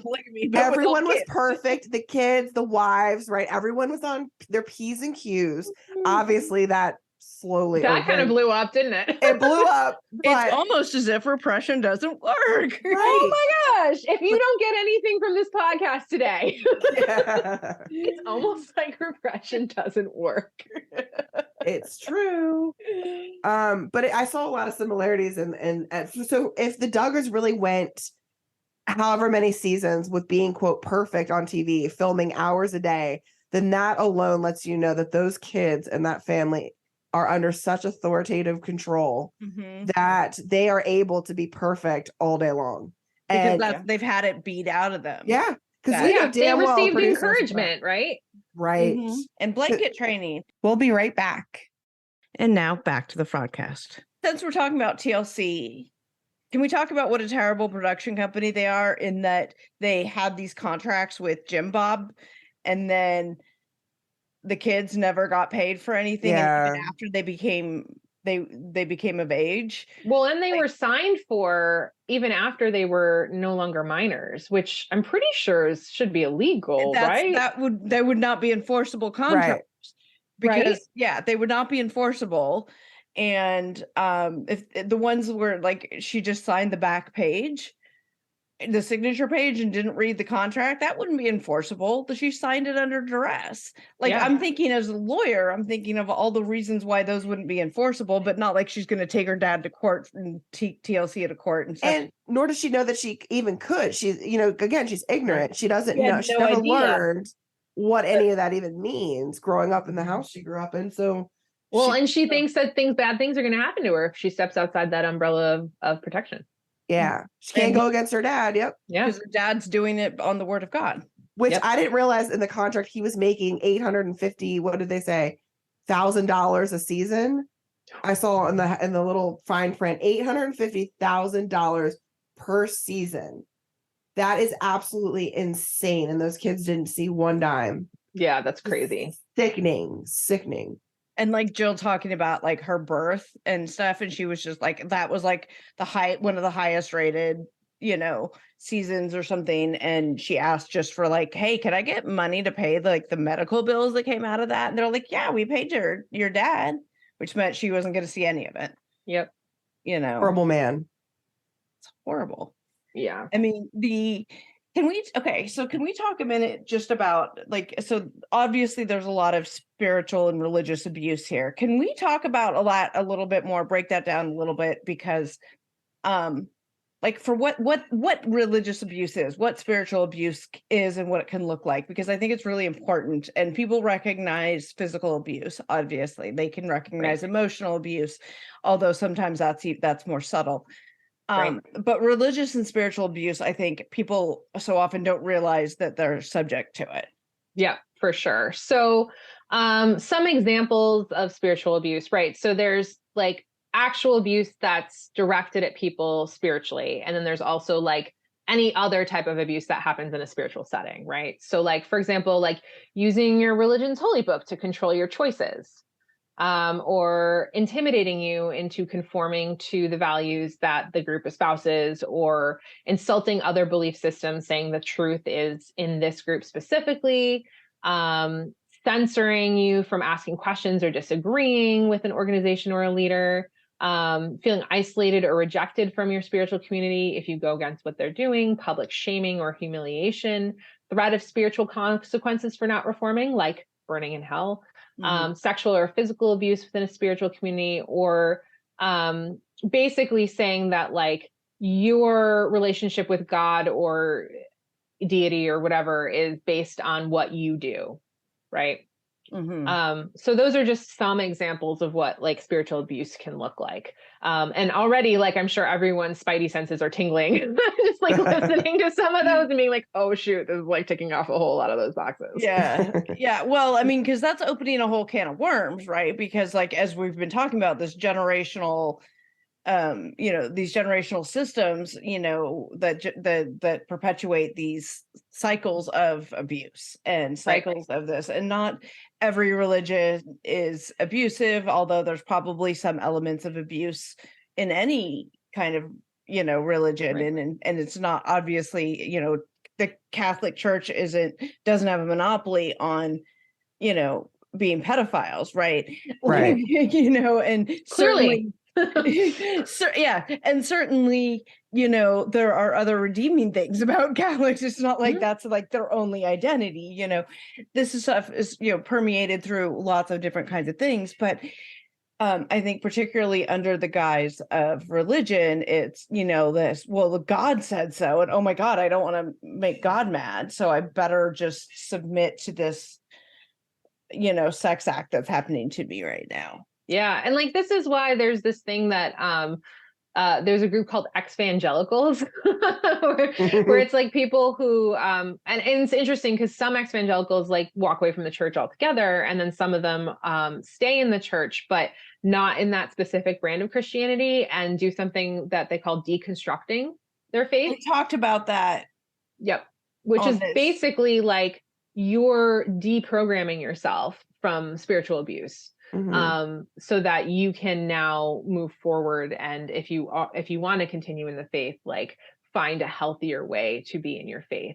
was perfect. The kids, the wives, right? Everyone was on their P's and Q's. Obviously, that slowly kind of blew up, didn't it? It blew up. It's almost as if repression doesn't work. Right? Oh my gosh! If you don't get anything from this podcast today, it's almost like repression doesn't work. It's true. But I saw a lot of similarities, and so if the Duggars really went however many seasons with being quote perfect on TV, filming hours a day, then that alone lets you know that those kids and that family are under such authoritative control that they are able to be perfect all day long. Because they've had it beat out of them. Yeah. Because they received encouragement, right? Right. Mm-hmm. And blanket training. We'll be right back. And now back to the Fraudcast. Since we're talking about TLC, can we talk about what a terrible production company they are, in that they had these contracts with Jim Bob, and then the kids never got paid for anything, and even after they became of age. Well, and they were signed for even after they were no longer minors, which I'm pretty sure should be illegal, right? They would not be enforceable contracts, because they would not be enforceable. And if the ones were like, she just signed the back page, the signature page, and didn't read the contract, that wouldn't be enforceable. But she signed it under duress. I'm thinking as a lawyer, I'm thinking of all the reasons why those wouldn't be enforceable, but not like she's going to take her dad to court and TLC to court and stuff. And nor does she know that she even could. She's, again, she's ignorant. She doesn't know. She never learned what any of that even means growing up in the house she grew up in. So. And she thinks that bad things are going to happen to her if she steps outside that umbrella of protection. Yeah. She can't go against her dad. Yep. Yeah. Because her dad's doing it on the word of God. Which I didn't realize in the contract he was making $850, what did they say? $1,000 a season. I saw in the little fine print, $850,000 per season. That is absolutely insane. And those kids didn't see one dime. Yeah, that's crazy. Sickening. And like Jill talking about like her birth and stuff, and she was just like, that was like one of the highest rated, seasons or something. And she asked just for like, hey, can I get money to pay like the medical bills that came out of that? And they're like, yeah, we paid your dad, which meant she wasn't going to see any of it. Yep. Horrible man. It's horrible. Yeah. I mean, can we talk a minute just about so obviously there's a lot of spiritual and religious abuse here. Can we talk about a little bit more, break that down a little bit? Because like for what religious abuse is, what spiritual abuse is, and what it can look like, because I think it's really important. And people recognize physical abuse, obviously. They can recognize emotional abuse, although sometimes that's more subtle. But religious and spiritual abuse, I think people so often don't realize that they're subject to it. Yeah, for sure. So some examples of spiritual abuse, right? So there's like actual abuse that's directed at people spiritually. And then there's also like any other type of abuse that happens in a spiritual setting, right? So like, for example, like using your religion's holy book to control your choices, or intimidating you into conforming to the values that the group espouses, or insulting other belief systems, saying the truth is in this group specifically, censoring you from asking questions or disagreeing with an organization or a leader, feeling isolated or rejected from your spiritual community if you go against what they're doing, public shaming or humiliation, threat of spiritual consequences for not reforming, like burning in hell, sexual or physical abuse within a spiritual community, or basically saying that like your relationship with God or deity or whatever is based on what you do, right? So those are just some examples of what like spiritual abuse can look like. And already, like, I'm sure everyone's spidey senses are tingling, just like listening to some of those and being like, oh shoot, this is like ticking off a whole lot of those boxes. Yeah. Well, I mean, because that's opening a whole can of worms, right? Because like, as we've been talking about, this generational these generational systems, that perpetuate these cycles of abuse and cycles of this. And not every religion is abusive, although there's probably some elements of abuse in any kind of religion. And it's not, obviously, the Catholic Church doesn't have a monopoly on being pedophiles, right? And clearly. And certainly, there are other redeeming things about Catholics. It's not like that's like their only identity. This stuff is permeated through lots of different kinds of things. But I think particularly under the guise of religion, it's this. Well, God said so, and oh my God, I don't want to make God mad, so I better just submit to this, sex act that's happening to me right now. Yeah. And like, this is why there's this thing that there's a group called ex-evangelicals where it's like people who and it's interesting because some ex-evangelicals like walk away from the church altogether, and then some of them stay in the church but not in that specific brand of Christianity, and do something that they call deconstructing their faith. We talked about that. Yep. Which is basically like you're deprogramming yourself from spiritual abuse. So that you can now move forward, and if you want to continue in the faith, like find a healthier way to be in your faith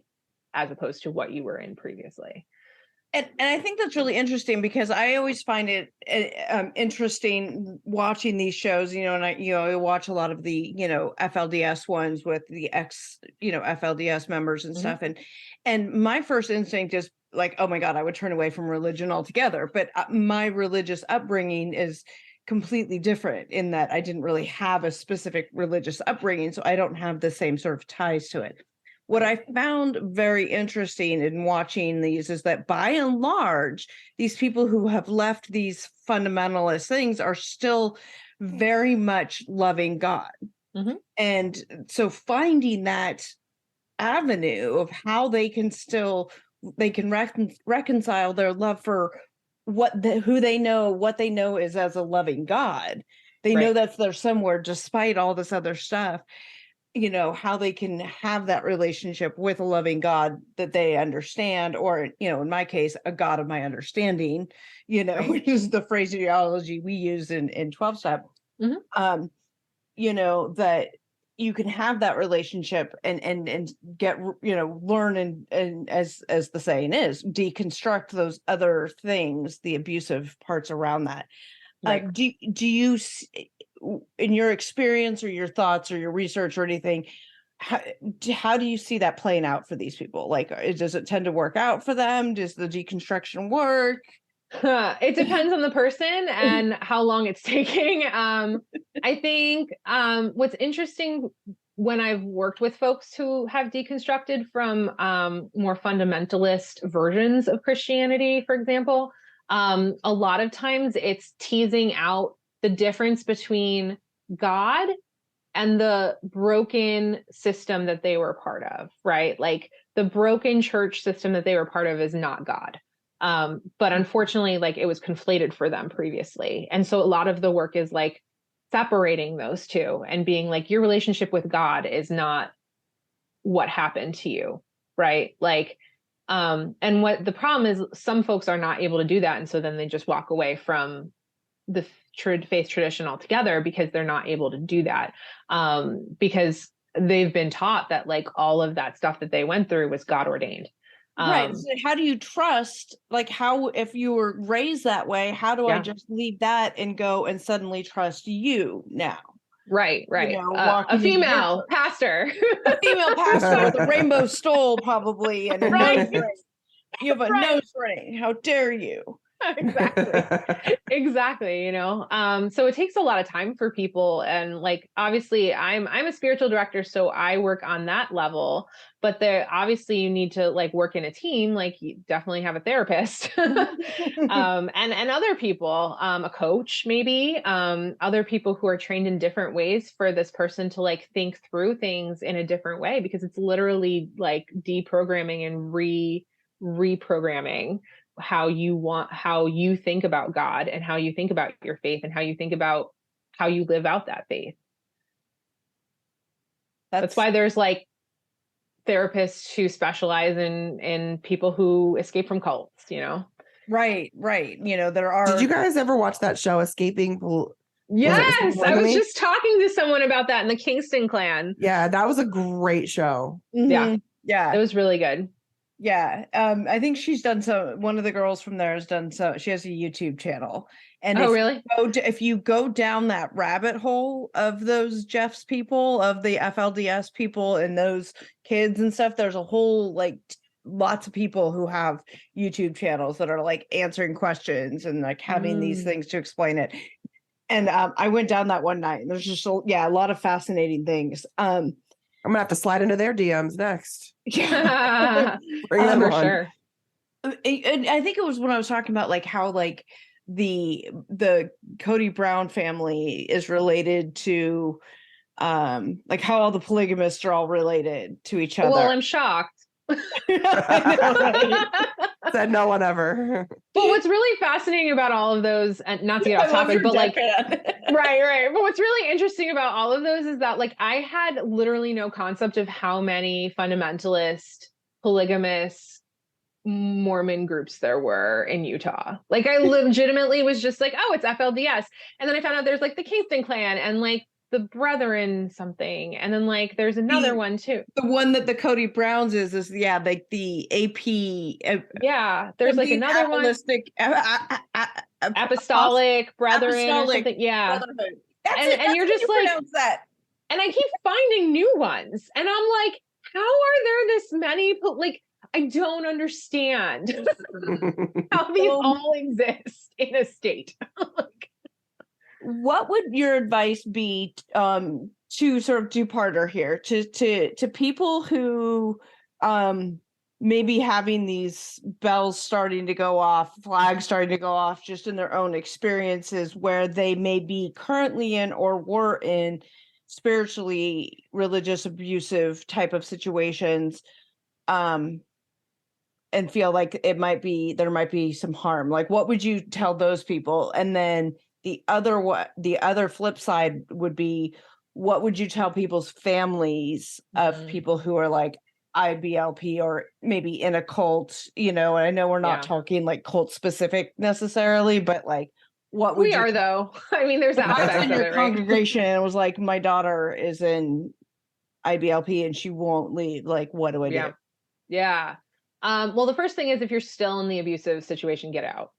as opposed to what you were in previously. And I think that's really interesting, because I always find it interesting watching these shows, and I watch a lot of the FLDS ones with the FLDS members and stuff, and my first instinct is like, oh my God, I would turn away from religion altogether. But my religious upbringing is completely different in that I didn't really have a specific religious upbringing, so I don't have the same sort of ties to it. What I found very interesting in watching these is that by and large, these people who have left these fundamentalist things are still very much loving God. And so finding that avenue of how they can reconcile their love for who they know, what they know is as a loving God. They know that's there somewhere despite all this other stuff. How they can have that relationship with a loving God that they understand, or, in my case, a God of my understanding, which is the phraseology we use in 12-step, that you can have that relationship and get, learn and as the saying is, deconstruct those other things, the abusive parts around that. Do you, in your experience or your thoughts or your research or anything, how do you see that playing out for these people? Like, does it tend to work out for them? Does the deconstruction work? It depends on the person and how long it's taking. I think what's interesting when I've worked with folks who have deconstructed from more fundamentalist versions of Christianity, for example, a lot of times it's teasing out the difference between God and the broken system that they were part of, right? Like the broken church system that they were part of is not God. But unfortunately, like it was conflated for them previously. And so a lot of the work is like separating those two and being like, your relationship with God is not what happened to you, right? Like, and what the problem is, some folks are not able to do that. And so then they just walk away from the faith tradition altogether because they're not able to do that. Because they've been taught that like all of that stuff that they went through was God ordained. Right. So how do you trust, like how, if you were raised that way, how do I just leave that and go and suddenly trust you now? Right. You know, a female pastor. A female pastor with a rainbow stole probably and a nose ring. You have a nose ring. How dare you? Exactly. You know, so it takes a lot of time for people, and like obviously I'm a spiritual director, so I work on that level, but there obviously you need to like work in a team, like you definitely have a therapist and other people, a coach maybe, other people who are trained in different ways for this person to like think through things in a different way, because it's literally like deprogramming and reprogramming how you think about God and how you think about your faith and how you think about how you live out that faith. That's why there's like therapists who specialize in people who escape from cults, you know? Right. You know, there are. Did you guys ever watch that show, Escaping? Yes, I was just talking to someone about that in the Kingston Clan. Yeah, that was a great show. Mm-hmm. Yeah. It was really good. Yeah. I think she's done one of the girls from there has done she has a YouTube channel. And really? If you go down that rabbit hole of those Jeff's people, of the FLDS people and those kids and stuff, there's a whole like lots of people who have YouTube channels that are like answering questions and like having these things to explain it. And I went down that one night and there's just a lot of fascinating things. I'm gonna have to slide into their DMs next. Yeah, for sure. And I think it was when I was talking about like how like the Cody Brown family is related to like how all the polygamists are all related to each other. Well, I'm shocked. Said no one ever. But what's really fascinating about all of those, and not to get off topic, but like right. But what's really interesting about all of those is that like I had literally no concept of how many fundamentalist, polygamous Mormon groups there were in Utah. Like I legitimately was just like, oh, it's FLDS. And then I found out there's like the Kingston Clan and like the Brethren something, and then like there's another one too. The one that the Cody Browns is like the AP. There's like another one. Apostolic Brethren or something. Yeah. And you're just like that. And I keep finding new ones, and I'm like, how are there this many? Like I don't understand how these all exist in a state. What would your advice be to sort of two-parter here to people who maybe having these bells starting to go off, flags starting to go off just in their own experiences where they may be currently in or were in spiritually religious abusive type of situations, and feel like there might be some harm? Like what would you tell those people? And then the other flip side would be, what would you tell people's families of people who are like IBLP or maybe in a cult? You know, and I know we're not talking like cult specific necessarily, but like what would we are though. I mean, there's aspects in of your it, congregation. Right? It was like, my daughter is in IBLP and she won't leave. Like, what do I do? Yeah. Well, the first thing is, if you're still in the abusive situation, get out.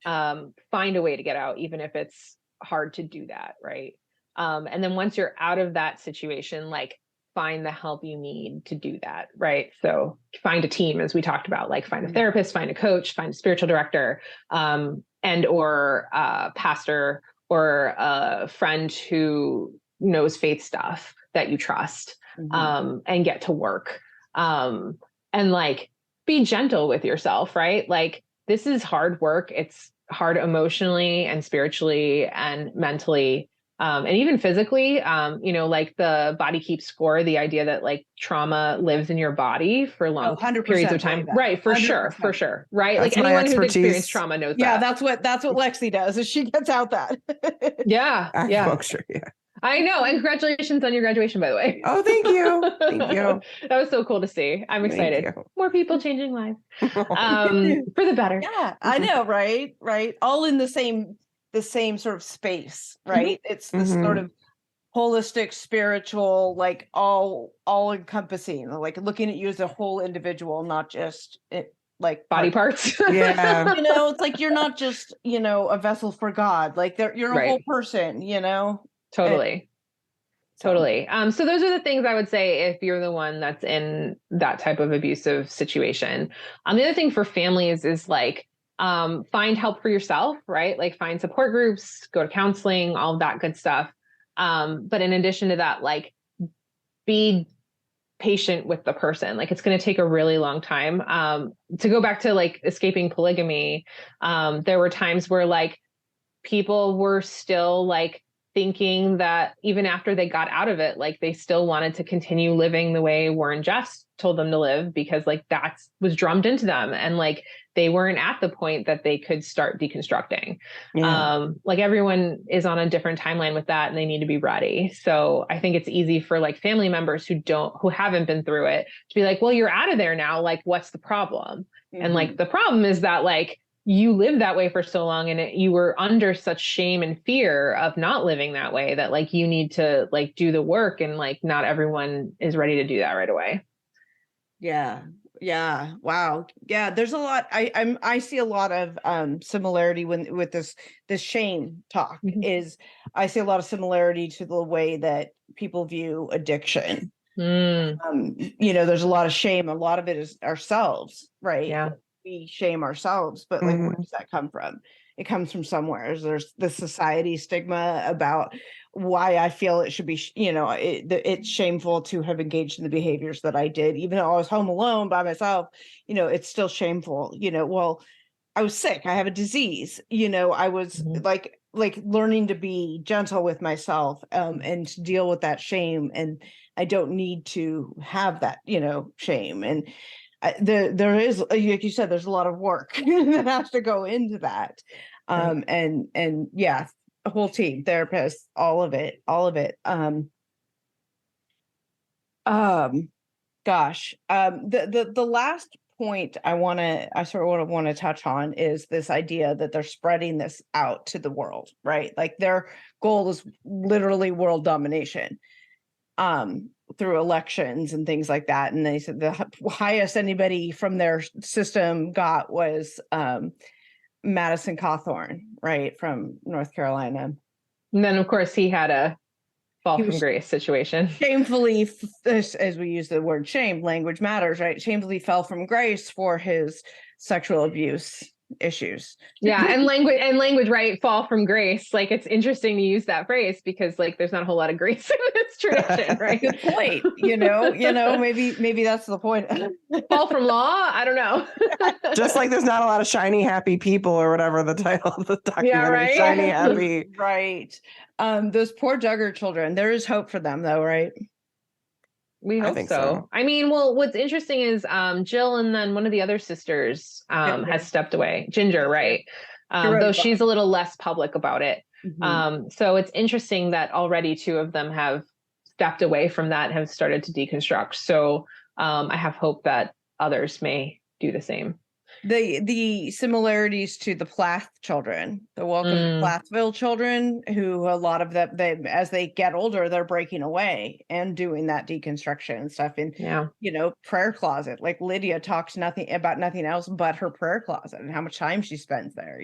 Find a way to get out, even if it's hard to do that, right? And then once you're out of that situation, like find the help you need to do that, right? So find a team, as we talked about, like find a therapist, find a coach, find a spiritual director, and or a pastor or a friend who knows faith stuff that you trust. and get to work. And like, be gentle with yourself, right? Like, this is hard work. It's hard emotionally and spiritually and mentally. And even physically, like the body keeps score, the idea that like trauma lives in your body for long 100% periods of time. Right. For sure. Right. That's like my anyone who's expertise. experienced trauma knows Yeah, that. that's what Lexi does, is she gets out that. Yeah. Acupuncture, yeah. I know. And congratulations on your graduation, by the way. Oh, thank you. Thank you. That was so cool to see. I'm excited. More people changing lives. For the better. Yeah, I know, right? Right. All in the same sort of space, right? It's this sort of holistic, spiritual, like all encompassing, like looking at you as a whole individual, not just like body parts. Yeah. It's like you're not just, a vessel for God. Like you're a whole person, Totally. Totally. So those are the things I would say if you're the one that's in that type of abusive situation. The other thing for families is like, find help for yourself, right? Like find support groups, go to counseling, all of that good stuff. But in addition to that, like be patient with the person. Like it's going to take a really long time. To go back to like escaping polygamy, there were times where like people were still like thinking that even after they got out of it, like they still wanted to continue living the way Warren Jeffs told them to live, because like that was drummed into them. And like, they weren't at the point that they could start deconstructing. Yeah. Like everyone is on a different timeline with that and they need to be ready. So I think it's easy for like family members who haven't been through it to be like, well, you're out of there now. Like, what's the problem? And like, the problem is that like, you lived that way for so long and you were under such shame and fear of not living that way that like you need to like do the work, and like not everyone is ready to do that right away. Yeah. Wow. Yeah. There's a lot. I see a lot of similarity with this shame talk. Is I see a lot of similarity to the way that people view addiction. There's a lot of shame. A lot of it is ourselves, right? Yeah. We shame ourselves, but like, where does that come from? It comes from somewhere. There's the society stigma about why I feel it should be, it's shameful to have engaged in the behaviors that I did, even though I was home alone by myself. It's still shameful. Well, I was sick. I have a disease. I was like learning to be gentle with myself, and to deal with that shame. And I don't need to have that, shame. And there is, like you said, there's a lot of work that has to go into that. And yeah, a whole team, therapists, all of it. Gosh, the last point I sort of want to touch on is this idea that they're spreading this out to the world, right? Like their goal is literally world domination. Through elections and things like that. And they said the highest anybody from their system got was Madison Cawthorn, right, from North Carolina. And then, of course, he had a fall from grace situation. Shamefully, as we use the word shame, language matters, right? Shamefully fell from grace for his sexual abuse issues. Yeah, and language, right? Fall from grace. Like it's interesting to use that phrase because like there's not a whole lot of grace in this tradition, right? Good point. Maybe that's the point. Fall from law? I don't know. Just like there's not a lot of shiny, happy people or whatever the title of the documentary. Yeah, right? Shiny, happy. Right. Those poor Duggar children. There is hope for them though, right? We hope so. I mean, well, what's interesting is Jill and then one of the other sisters has stepped away. Ginger, right? Though she's a little less public about it. So it's interesting that already two of them have stepped away from that and have started to deconstruct. So I have hope that others may do the same. The similarities to the Plath children, the Welcome to Plathville children, who a lot of them, as they get older, they're breaking away and doing that deconstruction and stuff in, prayer closet. Like Lydia talks about nothing else but her prayer closet and how much time she spends there,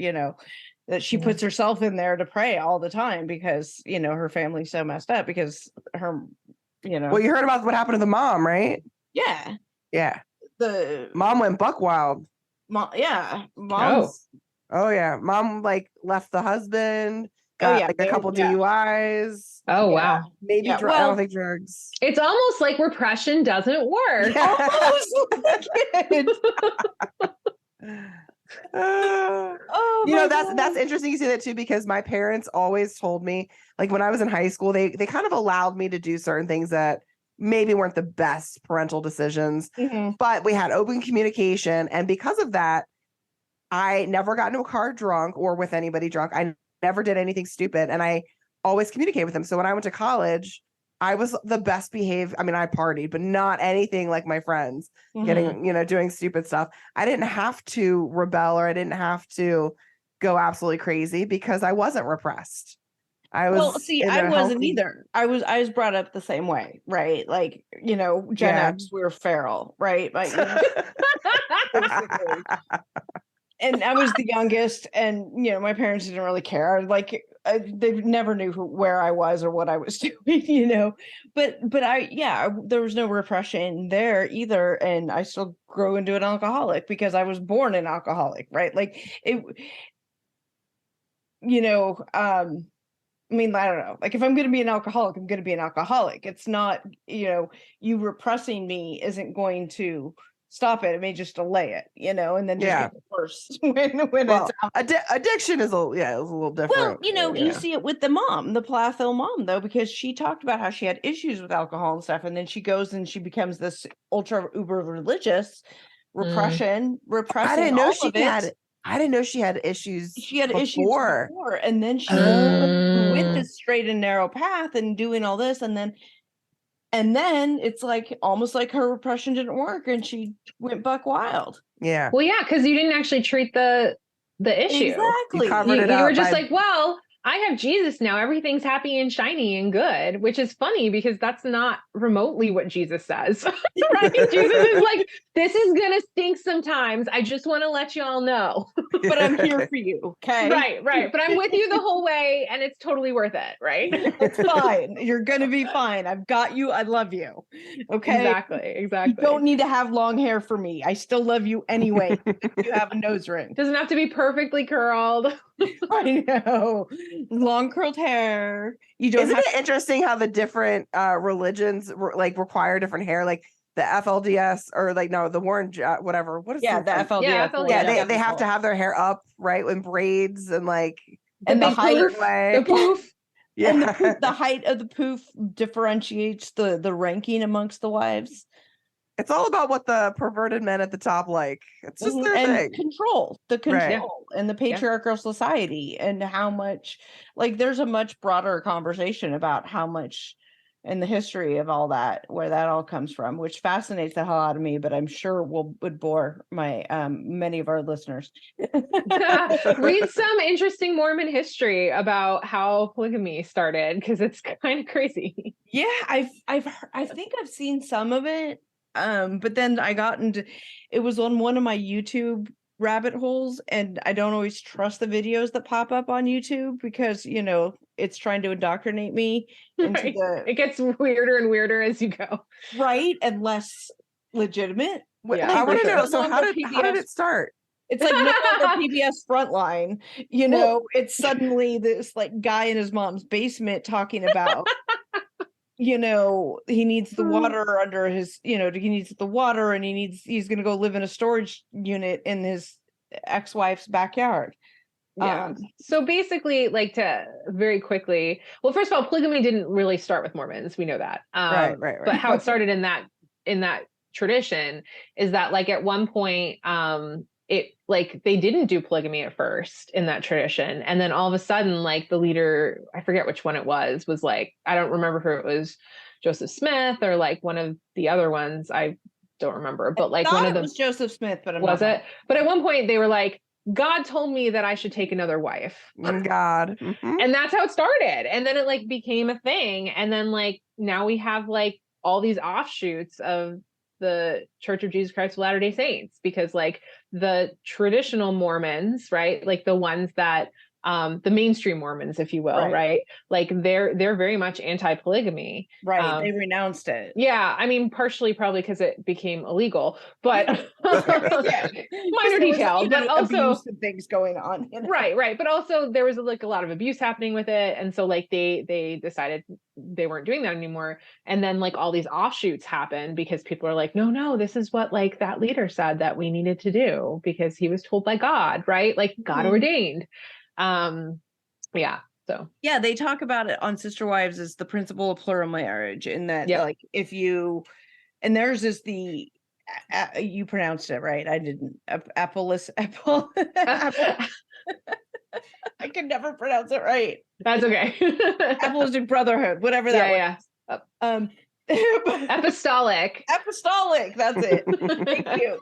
that she puts herself in there to pray all the time because, her family's so messed up because her, Well, you heard about what happened to the mom, right? Yeah. Yeah. The mom went buck wild. Mom, yeah. Oh yeah. Mom like left the husband, got like a couple DUIs. Oh, wow. Maybe I don't think drugs. It's almost like repression doesn't work. Almost like it. That's interesting you say that too, because my parents always told me, like when I was in high school, they kind of allowed me to do certain things that maybe weren't the best parental decisions, but we had open communication. And because of that, I never got into a car drunk or with anybody drunk. I never did anything stupid. And I always communicated with them. So when I went to college, I was the best behaved. I mean, I partied, but not anything like my friends getting, doing stupid stuff. I didn't have to rebel, or I didn't have to go absolutely crazy because I wasn't repressed. I wasn't either. I was brought up the same way, right? Like, Gen X, we were feral, right? Like, and I was the youngest, and my parents didn't really care. Like, they never knew where I was or what I was doing, But there was no repression there either, and I still grew into an alcoholic because I was born an alcoholic, right? Like it, I mean, I don't know. Like, if I'm going to be an alcoholic, I'm going to be an alcoholic. It's not, you repressing me isn't going to stop it. It may just delay it, and then just get worse when it's addiction is a little different. Well, you see it with the mom, the Plathville mom, though, because she talked about how she had issues with alcohol and stuff, and then she goes and she becomes this ultra uber religious repressing. I didn't know she had issues. She had issues before, and then she went this straight and narrow path and doing all this, and then it's like almost like her repression didn't work, and she went buck wild. Yeah. Well, yeah, because you didn't actually treat the issue. Exactly. You covered it up. You were just like, well, I have Jesus now. Everything's happy and shiny and good, which is funny because that's not remotely what Jesus says. Right? Jesus is like, this is going to stink sometimes. I just want to let you all know. But I'm here for you. Okay. Right. But I'm with you the whole way, and it's totally worth it. Right. It's fine. You're going to be fine. I've got you. I love you. Okay. Exactly. You don't need to have long hair for me. I still love you anyway. If you have a nose ring. Doesn't have to be perfectly curled. I know. Long curled hair. Isn't it interesting how the different religions require different hair? Like the FLDS or the Warren, whatever. What is the FLDS? Yeah, FLDS. They have to have their hair up, right, in braids and the height way. The poof. Yeah. And the height of the poof differentiates the ranking amongst the wives. It's all about what the perverted men at the top like. It's just their thing. The control and the patriarchal society, and how much, there's a much broader conversation about how much in the history of all that, where that all comes from, which fascinates the hell out of me, but I'm sure would bore my many of our listeners. Read some interesting Mormon history about how polygamy started, because it's kind of crazy. Yeah, I think I've seen some of it. But then I got into it was on one of my YouTube rabbit holes, and I don't always trust the videos that pop up on YouTube because it's trying to indoctrinate me into it gets weirder and weirder as you go, right, and less legitimate. I want to know, so how did it start? It's like no longer PBS Frontline, it's suddenly this guy in his mom's basement talking about he needs the water under his, he needs the water, and he's going to go live in a storage unit in his ex-wife's backyard. Yeah. So basically, to very quickly, well, first of all, polygamy didn't really start with Mormons. We know that. Right. But how it started in that tradition is that at one point, they didn't do polygamy at first in that tradition. And then all of a sudden, the leader, I forget which one it was I don't remember if it was Joseph Smith or one of the other ones. I don't remember, but one of them was Joseph Smith, but was it? But at one point they were God told me that I should take another wife. God. Mm-hmm. And that's how it started. And then it became a thing. And then now we have all these offshoots of the Church of Jesus Christ of Latter-day Saints, because the traditional Mormons, right? The ones that the mainstream Mormons, if you will, right? Like they're very much anti-polygamy. Right. They renounced it. Yeah. I mean, partially probably because it became illegal, but minor detail, but also abuse and things going on. Right. But also there was like a lot of abuse happening with it. And so like they decided they weren't doing that anymore. And then like all these offshoots happened because people are like, no, this is what like that leader said that we needed to do because he was told by God, right? Like God ordained. So they talk about it on Sister Wives as the principle of plural marriage, in that like if you, and theirs is the you pronounced it right. I didn't. Apple. I can never pronounce it right. That's okay. Apostolic brotherhood, whatever that was. Apostolic. That's it. Thank you.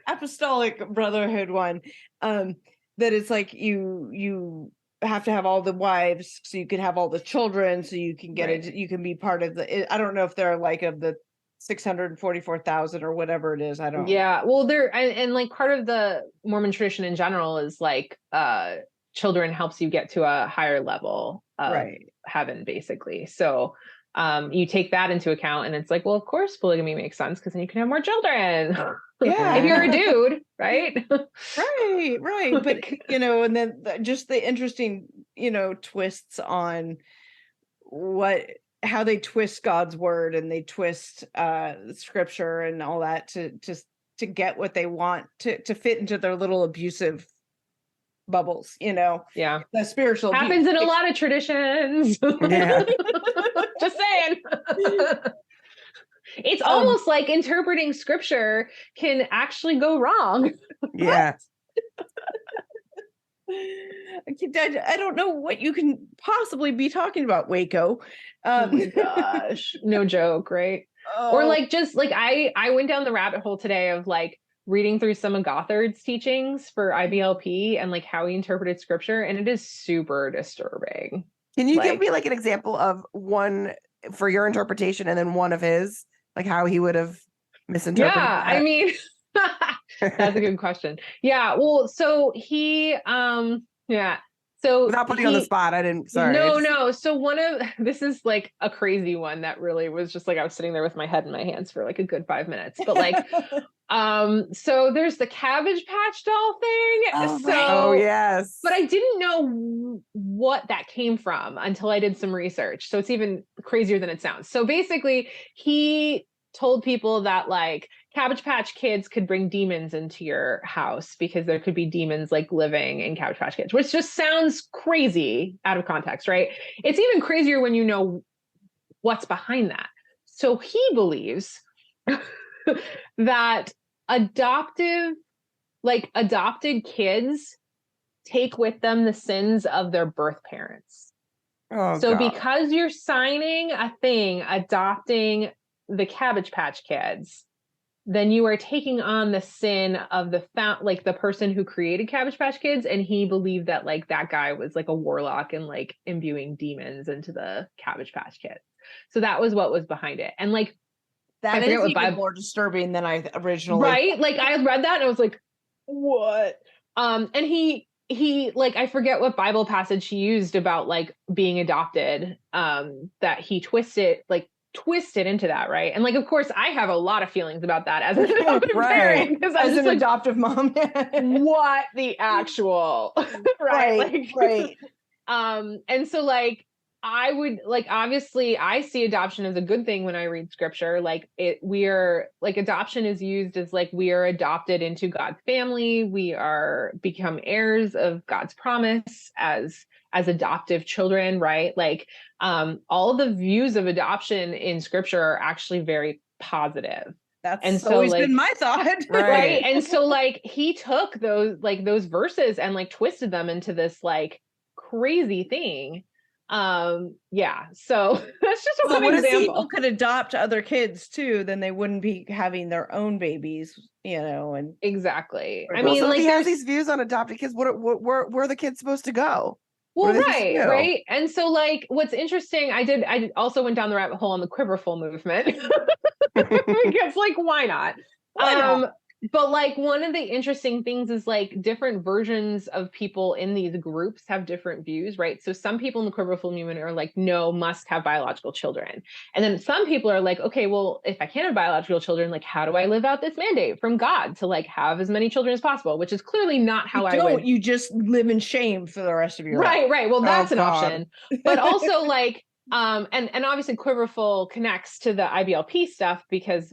Apostolic brotherhood one. That it's like you have to have all the wives so you can have all the children so you can get it. You can be part of the. I don't know if they're like of the 644,000 or whatever it is. I don't. Yeah. Well, there and like part of the Mormon tradition in general is like children helps you get to a higher level of heaven, basically. So you take that into account, and it's like, well, of course, polygamy makes sense because then you can have more children. Yeah, if you're a dude, right? right. But and then just the interesting, twists on how they twist God's word, and they twist scripture and all that to get what they want to fit into their little abusive bubbles, Yeah. The spiritual happens in a lot of traditions. Yeah. Just saying. It's almost like interpreting scripture can actually go wrong. Yeah. I don't know what you can possibly be talking about, Waco. Oh my gosh. No joke, right? Or like just like I went down the rabbit hole today of like reading through some of Gothard's teachings for IBLP and like how he interpreted scripture, and it is super disturbing. Can you give me like an example of one for your interpretation and then one of his, like how he would have misinterpreted that? I mean, that's a good question. Yeah. Well, so he, so without putting you on the spot, I didn't, sorry. No. So this is like a crazy one that really was just like, I was sitting there with my head in my hands for like a good 5 minutes, but like, so there's the Cabbage Patch Doll thing. Oh yes. But I didn't know what that came from until I did some research. So it's even crazier than it sounds. So basically he told people that like Cabbage Patch Kids could bring demons into your house because there could be demons like living in Cabbage Patch Kids, which just sounds crazy out of context, right? It's even crazier when you know what's behind that. So he believes that adopted kids take with them the sins of their birth parents. So because you're signing a thing adopting the Cabbage Patch Kids, then you are taking on the sin of the person who created Cabbage Patch Kids, and he believed that like that guy was like a warlock and like imbuing demons into the Cabbage Patch Kids. So that was what was behind it, and like that is even more disturbing than I originally right. Like I read that and I was like, what? And he like I forget what Bible passage he used about like being adopted. That he twisted into that, right? And like, of course, I have a lot of feelings about that as an adoptive parent, because as an adoptive mom. What the actual right. And so like I would like, obviously I see adoption as a good thing when I read scripture. Like adoption is used as like we are adopted into God's family. We are become heirs of God's promise as adoptive children, right? Like all the views of adoption in scripture are actually very positive. That's always been my thought. Right. And so like he took those verses and like twisted them into this like crazy thing. So that's just one example. If people could adopt other kids too, then they wouldn't be having their own babies, and exactly. I mean, like he has these views on adopted kids. Where are the kids supposed to go? Well, right. And so like what's interesting, I also went down the rabbit hole on the Quiverful movement. Because like why not? But like one of the interesting things is like different versions of people in these groups have different views, right? So some people in the quiverful movement are like, no, must have biological children. And then some people are like, okay, well, if I can't have biological children, like how do I live out this mandate from God to like have as many children as possible, which is clearly not how I would. You just live in shame for the rest of your life. Right. Well, that's an God. option. But also like, and obviously Quiverful connects to the IBLP stuff because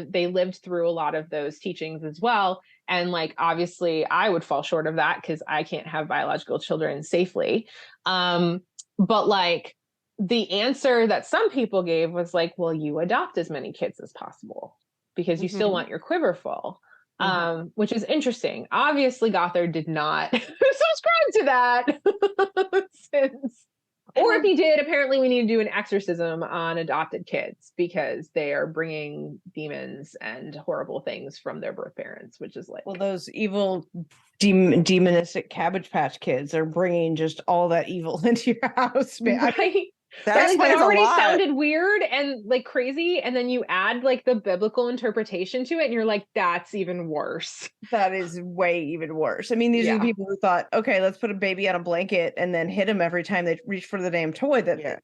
they lived through a lot of those teachings as well. And like, obviously I would fall short of that because I can't have biological children safely. But like the answer that some people gave was like, well, you adopt as many kids as possible because you still want your quiver full. Which is interesting. Obviously Gothard did not subscribe to that or if he did, apparently we need to do an exorcism on adopted kids because they are bringing demons and horrible things from their birth parents, which is like, well, those evil demonistic Cabbage Patch Kids are bringing just all that evil into your house, man. right? That explains a already lot. sounded weird and like crazy, and then you add like the biblical interpretation to it, and you're like, that's even worse. That is way even worse. I mean, these are the people who thought, okay, let's put a baby on a blanket and then hit him every time they reach for the damn toy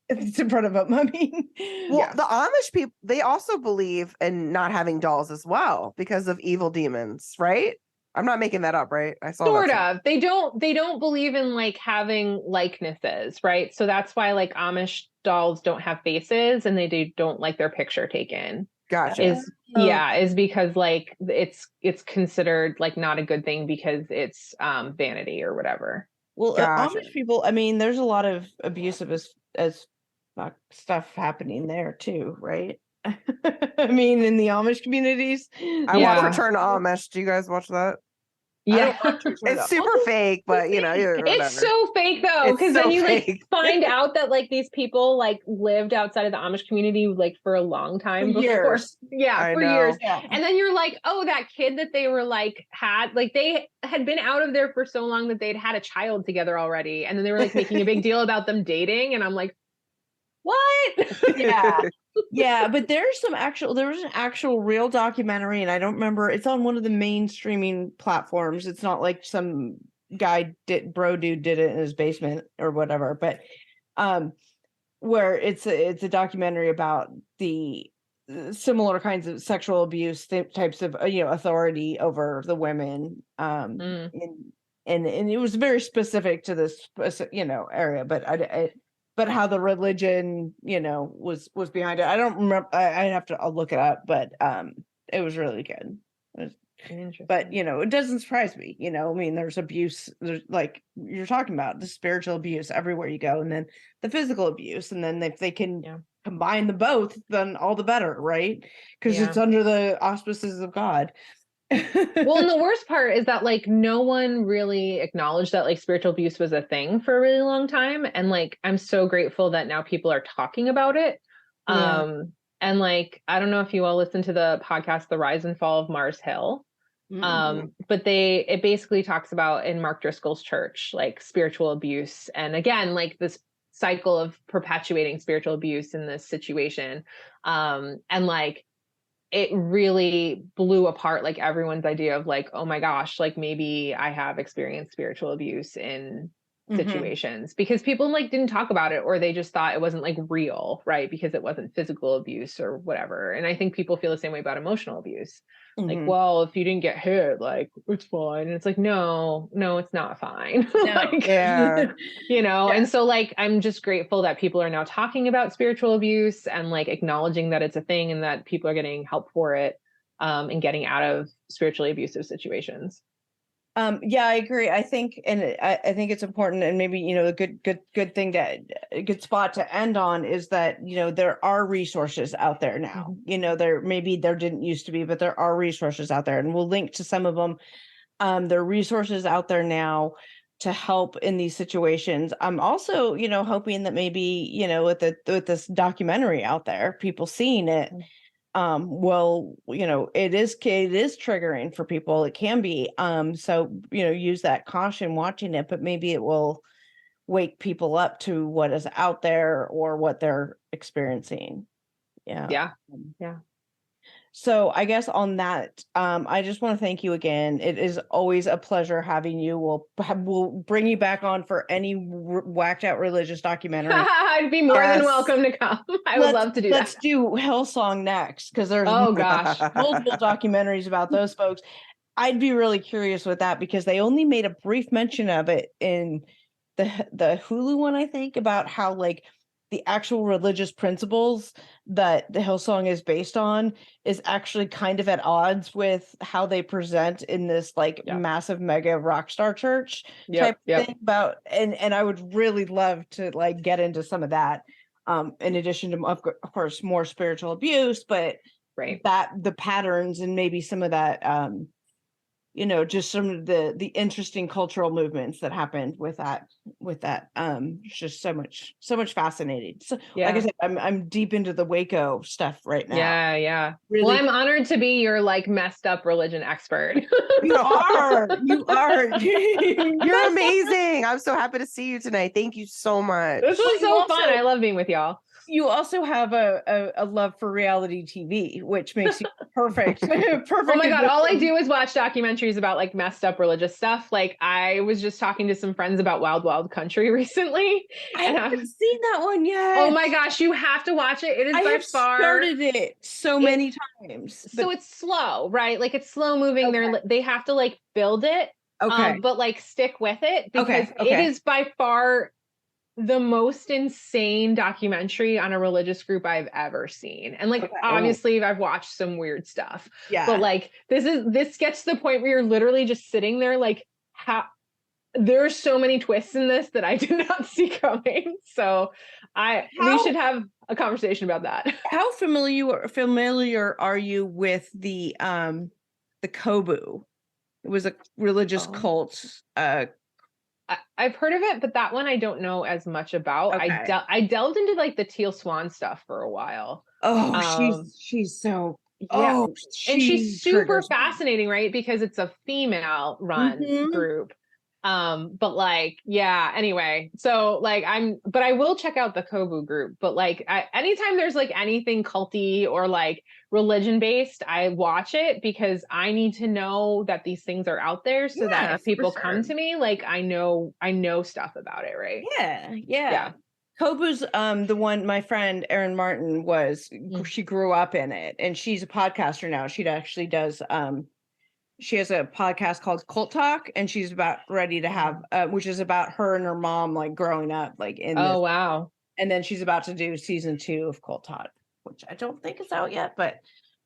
it's in front of them. I mean, well, the Amish people, they also believe in not having dolls as well because of evil demons, right? I'm not making that up, right? I saw sort of. They don't believe in like having likenesses, right? So that's why like Amish dolls don't have faces and they don't like their picture taken. Gotcha. Is because like it's considered like not a good thing because it's vanity or whatever. Well, Amish people, I mean, there's a lot of abusive as stuff happening there too, right? I mean, in the Amish communities. I watch Return to Amish. Do you guys watch that? Yeah, it's super fake, but you know, it's so fake though, because then you like find out that like these people like lived outside of the Amish community like for a long time before. Years. For years. Yeah. And then you're like, oh, that kid that they were like they had been out of there for so long that they'd had a child together already, and then they were like making a big deal about them dating, and I'm like, what? Yeah, but there was an actual real documentary, and I don't remember, it's on one of the main streaming platforms. It's not like some guy dude did it in his basement or whatever, but where it's a documentary about the similar kinds of sexual abuse types of authority over the women and it was very specific to this area, but how the religion, was behind it. I don't remember. I have to. I'll look it up, but it was really good. But it doesn't surprise me. I mean, there's abuse. There's like you're talking about the spiritual abuse everywhere you go, and then the physical abuse, and then if they can combine the both, then all the better, right? Because it's under the auspices of God. Well, and the worst part is that like no one really acknowledged that like spiritual abuse was a thing for a really long time, and like I'm so grateful that now people are talking about it. And like I don't know if you all listen to the podcast The Rise and Fall of Mars Hill, but it basically talks about in Mark Driscoll's church like spiritual abuse, and again like this cycle of perpetuating spiritual abuse in this situation, and like it really blew apart like everyone's idea of like, oh my gosh, like maybe I have experienced spiritual abuse in situations, because people like didn't talk about it, or they just thought it wasn't like real, right? Because it wasn't physical abuse or whatever. And I think people feel the same way about emotional abuse. Like, well, if you didn't get hit, like it's fine. And it's like, no, it's not fine. Like, and so like, I'm just grateful that people are now talking about spiritual abuse and like acknowledging that it's a thing and that people are getting help for it, and getting out of spiritually abusive situations. I agree. I think, and I think it's important, and maybe, a good thing a good spot to end on is that, there are resources out there now, there didn't used to be, but there are resources out there, and we'll link to some of them. There are resources out there now to help in these situations. I'm also, hoping that maybe, with this documentary out there, people seeing it, it is triggering for people. It can be, so use that caution watching it, but maybe it will wake people up to what is out there or what they're experiencing. So I guess on that, I just want to thank you again. It is always a pleasure having you. We'll bring you back on for any whacked out religious documentary. I'd be more than welcome to come. I would love to do that. Let's do Hillsong next, because there's multiple documentaries about those folks. I'd be really curious with that because they only made a brief mention of it in the Hulu one, I think, about how like the actual religious principles that the Hillsong is based on is actually kind of at odds with how they present in this like massive mega rock star church type thing about, and I would really love to like get into some of that, in addition to of course more spiritual abuse, but that the patterns and maybe some of that, just some of the interesting cultural movements that happened with that. It's just so much fascinating. So like I said, I'm deep into the Waco stuff right now. Yeah. Really, well, I'm honored to be your like messed up religion expert. You are. You're amazing. I'm so happy to see you tonight. Thank you so much. This was so fun. I love being with y'all. You also have a love for reality TV, which makes you perfect. Perfect. Oh my God. All I do is watch documentaries about like messed up religious stuff. Like I was just talking to some friends about Wild Wild Country recently. I haven't seen that one yet. Oh my gosh. You have to watch it. It is by far. Started it so many times. So it's slow, right? Like it's slow moving. They have to like build it. But like stick with it because it is by far the most insane documentary on a religious group I've ever seen. And like, obviously I've watched some weird stuff, but like, this gets to the point where you're literally just sitting there. Like there's so many twists in this that I did not see coming. So we should have a conversation about that. How familiar are you with the Kobu? It was a religious cult, I've heard of it, but that one I don't know as much about. I delved into like the Teal Swan stuff for a while. She's so and she's super fascinating, right? Because it's a female run group. But like, anyway, so like but I will check out the Kobu group, but like anytime there's like anything culty or like religion based, I watch it because I need to know that these things are out there so that if people come to me, like I know stuff about it. Right. Yeah. Kobu's the one my friend Erin Martin she grew up in it, and she's a podcaster now. She actually does she has a podcast called Cult Talk, and she's about ready to have which is about her and her mom like growing up like in wow. And then she's about to do season 2 of Cult Talk, which I don't think is out yet, but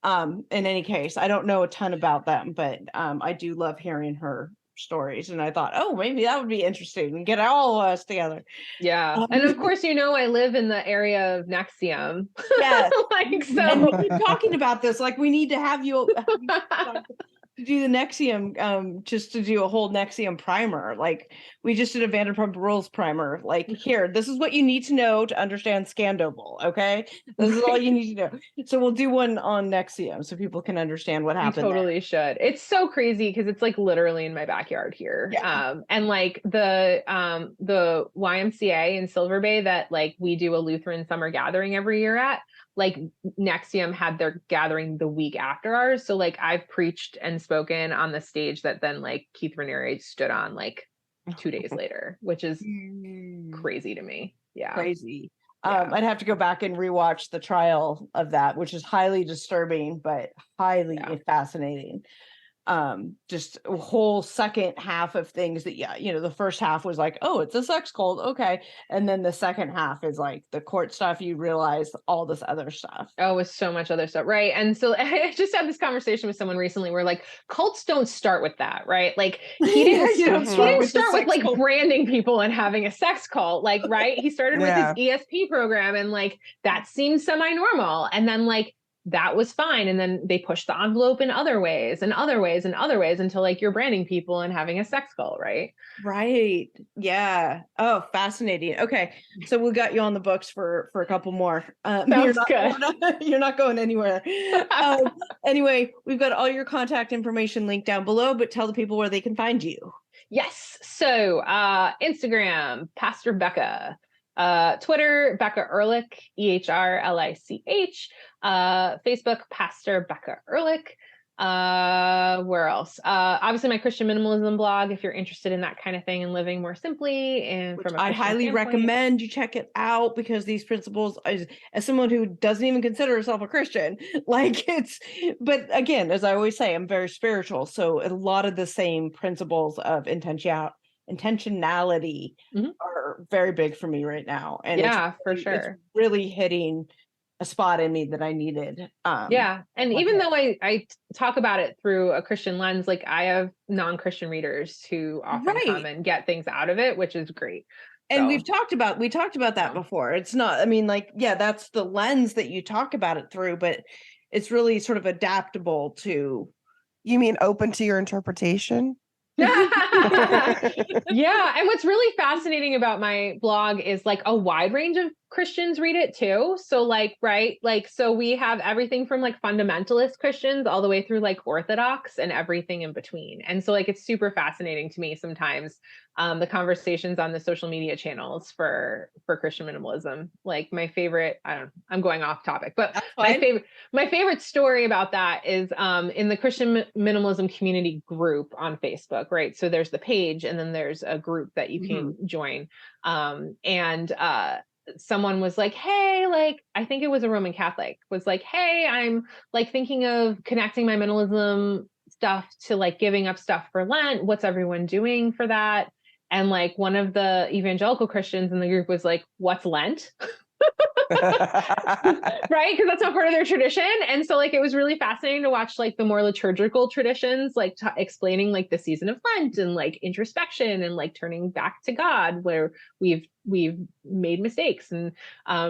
in any case, I don't know a ton about them, but I do love hearing her stories, and I thought, maybe that would be interesting and get all of us together. And of course, I live in the area of Nexium. Like so, and we keep talking about this. Like we need to have you to do the Nexium, just to do a whole Nexium primer. Like we just did a Vanderpump Rules primer. Like here, this is what you need to know to understand Scandoval. Okay, this is all you need to know. So we'll do one on Nexium so people can understand what happened. You totally should. It's so crazy because it's like literally in my backyard here. And like the YMCA in Silver Bay that like we do a Lutheran summer gathering every year at. Like Nexium had their gathering the week after ours. So like I've preached and spoken on the stage that then like Keith Raniere stood on like 2 days later, which is crazy to me. Crazy. I'd have to go back and rewatch the trial of that, which is highly disturbing, but highly fascinating. Just a whole second half of things that the first half was like, it's a sex cult, okay, and then the second half is like the court stuff. You realize all this other stuff. With so much other stuff, right? And so I just had this conversation with someone recently where like cults don't start with that, right? Like he didn't start with like branding people and having a sex cult, like right? He started with his ESP program, and like that seemed semi-normal, and then like that was fine. And then they pushed the envelope in other ways until like you're branding people and having a sex cult, right? Right. Yeah. Oh, fascinating. Okay. So we got you on the books for a couple more. Sounds good. You're not going anywhere. Anyway, we've got all your contact information linked down below, but tell the people where they can find you. Yes. So Instagram, Pastor Becca. Twitter, Becca Ehrlich, Ehrlich. Facebook, Pastor Becca Ehrlich. Where else? Obviously my Christian minimalism blog, if you're interested in that kind of thing and living more simply and Which from a I Christian highly standpoint. recommend you check it out, because these principles, as someone who doesn't even consider herself a Christian, like but again, as I always say, I'm very spiritual. So a lot of the same principles of intentionality are very big for me right now. And for sure. It's really hitting a spot in me that I needed. And even though I talk about it through a Christian lens, like I have non-Christian readers who often come and get things out of it, which is great. And we talked about that before. It's not, I mean, like, yeah, that's the lens that you talk about it through, but it's really sort of adaptable to. You mean open to your interpretation? And what's really fascinating about my blog is like a wide range of Christians read it too. So like, right, like, so we have everything from like fundamentalist Christians all the way through like Orthodox and everything in between. And so like, it's super fascinating to me sometimes, the conversations on the social media channels for Christian minimalism. Like my favorite, I'm going off topic, but my favorite story about that is in the Christian minimalism community group on Facebook, right? So there's the page and then there's a group that you can join. Someone was like, hey, like, I think it was a Roman Catholic, was like, hey, I'm like thinking of connecting my minimalism stuff to like giving up stuff for Lent. What's everyone doing for that? And like one of the evangelical Christians in the group was like, what's Lent? Right? Because that's not part of their tradition. And so like, it was really fascinating to watch like the more liturgical traditions, like explaining like the season of Lent and like introspection and like turning back to God, where we've made mistakes and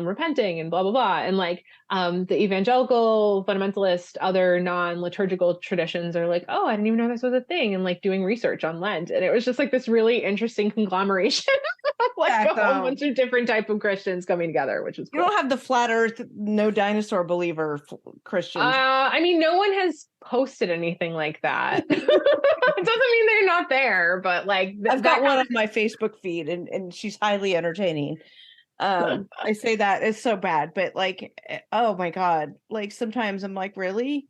repenting and blah, blah, blah. And like the evangelical, fundamentalist, other non-liturgical traditions are like, oh, I didn't even know this was a thing, and like doing research on Lent. And it was just like this really interesting conglomeration of like a whole bunch of different type of Christians coming together, which is cool. You don't have the flat earth, no dinosaur believer Christians. I mean, no one has posted anything like that. It doesn't mean they're not there, but like I've got one on my Facebook feed and she's highly entertaining. I say that it's so bad, but like, oh my God, like sometimes I'm like, really?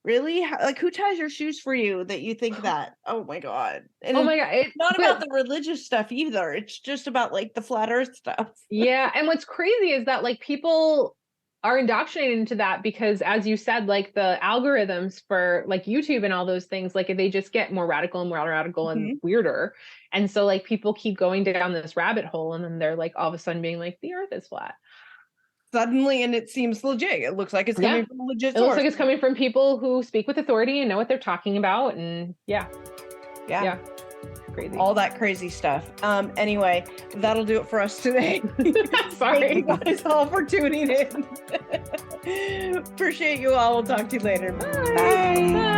Like, who ties your shoes for you that you think that? Oh my God. And oh my God. It's not about the religious stuff either. It's just about like the flat earth stuff. Yeah. And what's crazy is that like people are indoctrinated into that because, as you said, like the algorithms for like YouTube and all those things, like they just get more radical and more radical and weirder. And so like people keep going down this rabbit hole, and then they're like all of a sudden being like, the earth is flat. Suddenly, and it seems legit. It looks like it's coming from a legit source. It looks like it's coming from people who speak with authority and know what they're talking about. And yeah. Crazy. All that crazy stuff. Anyway, that'll do it for us today. Sorry. Thank you guys all for tuning in. Appreciate you all. We'll talk to you later. Bye. Bye.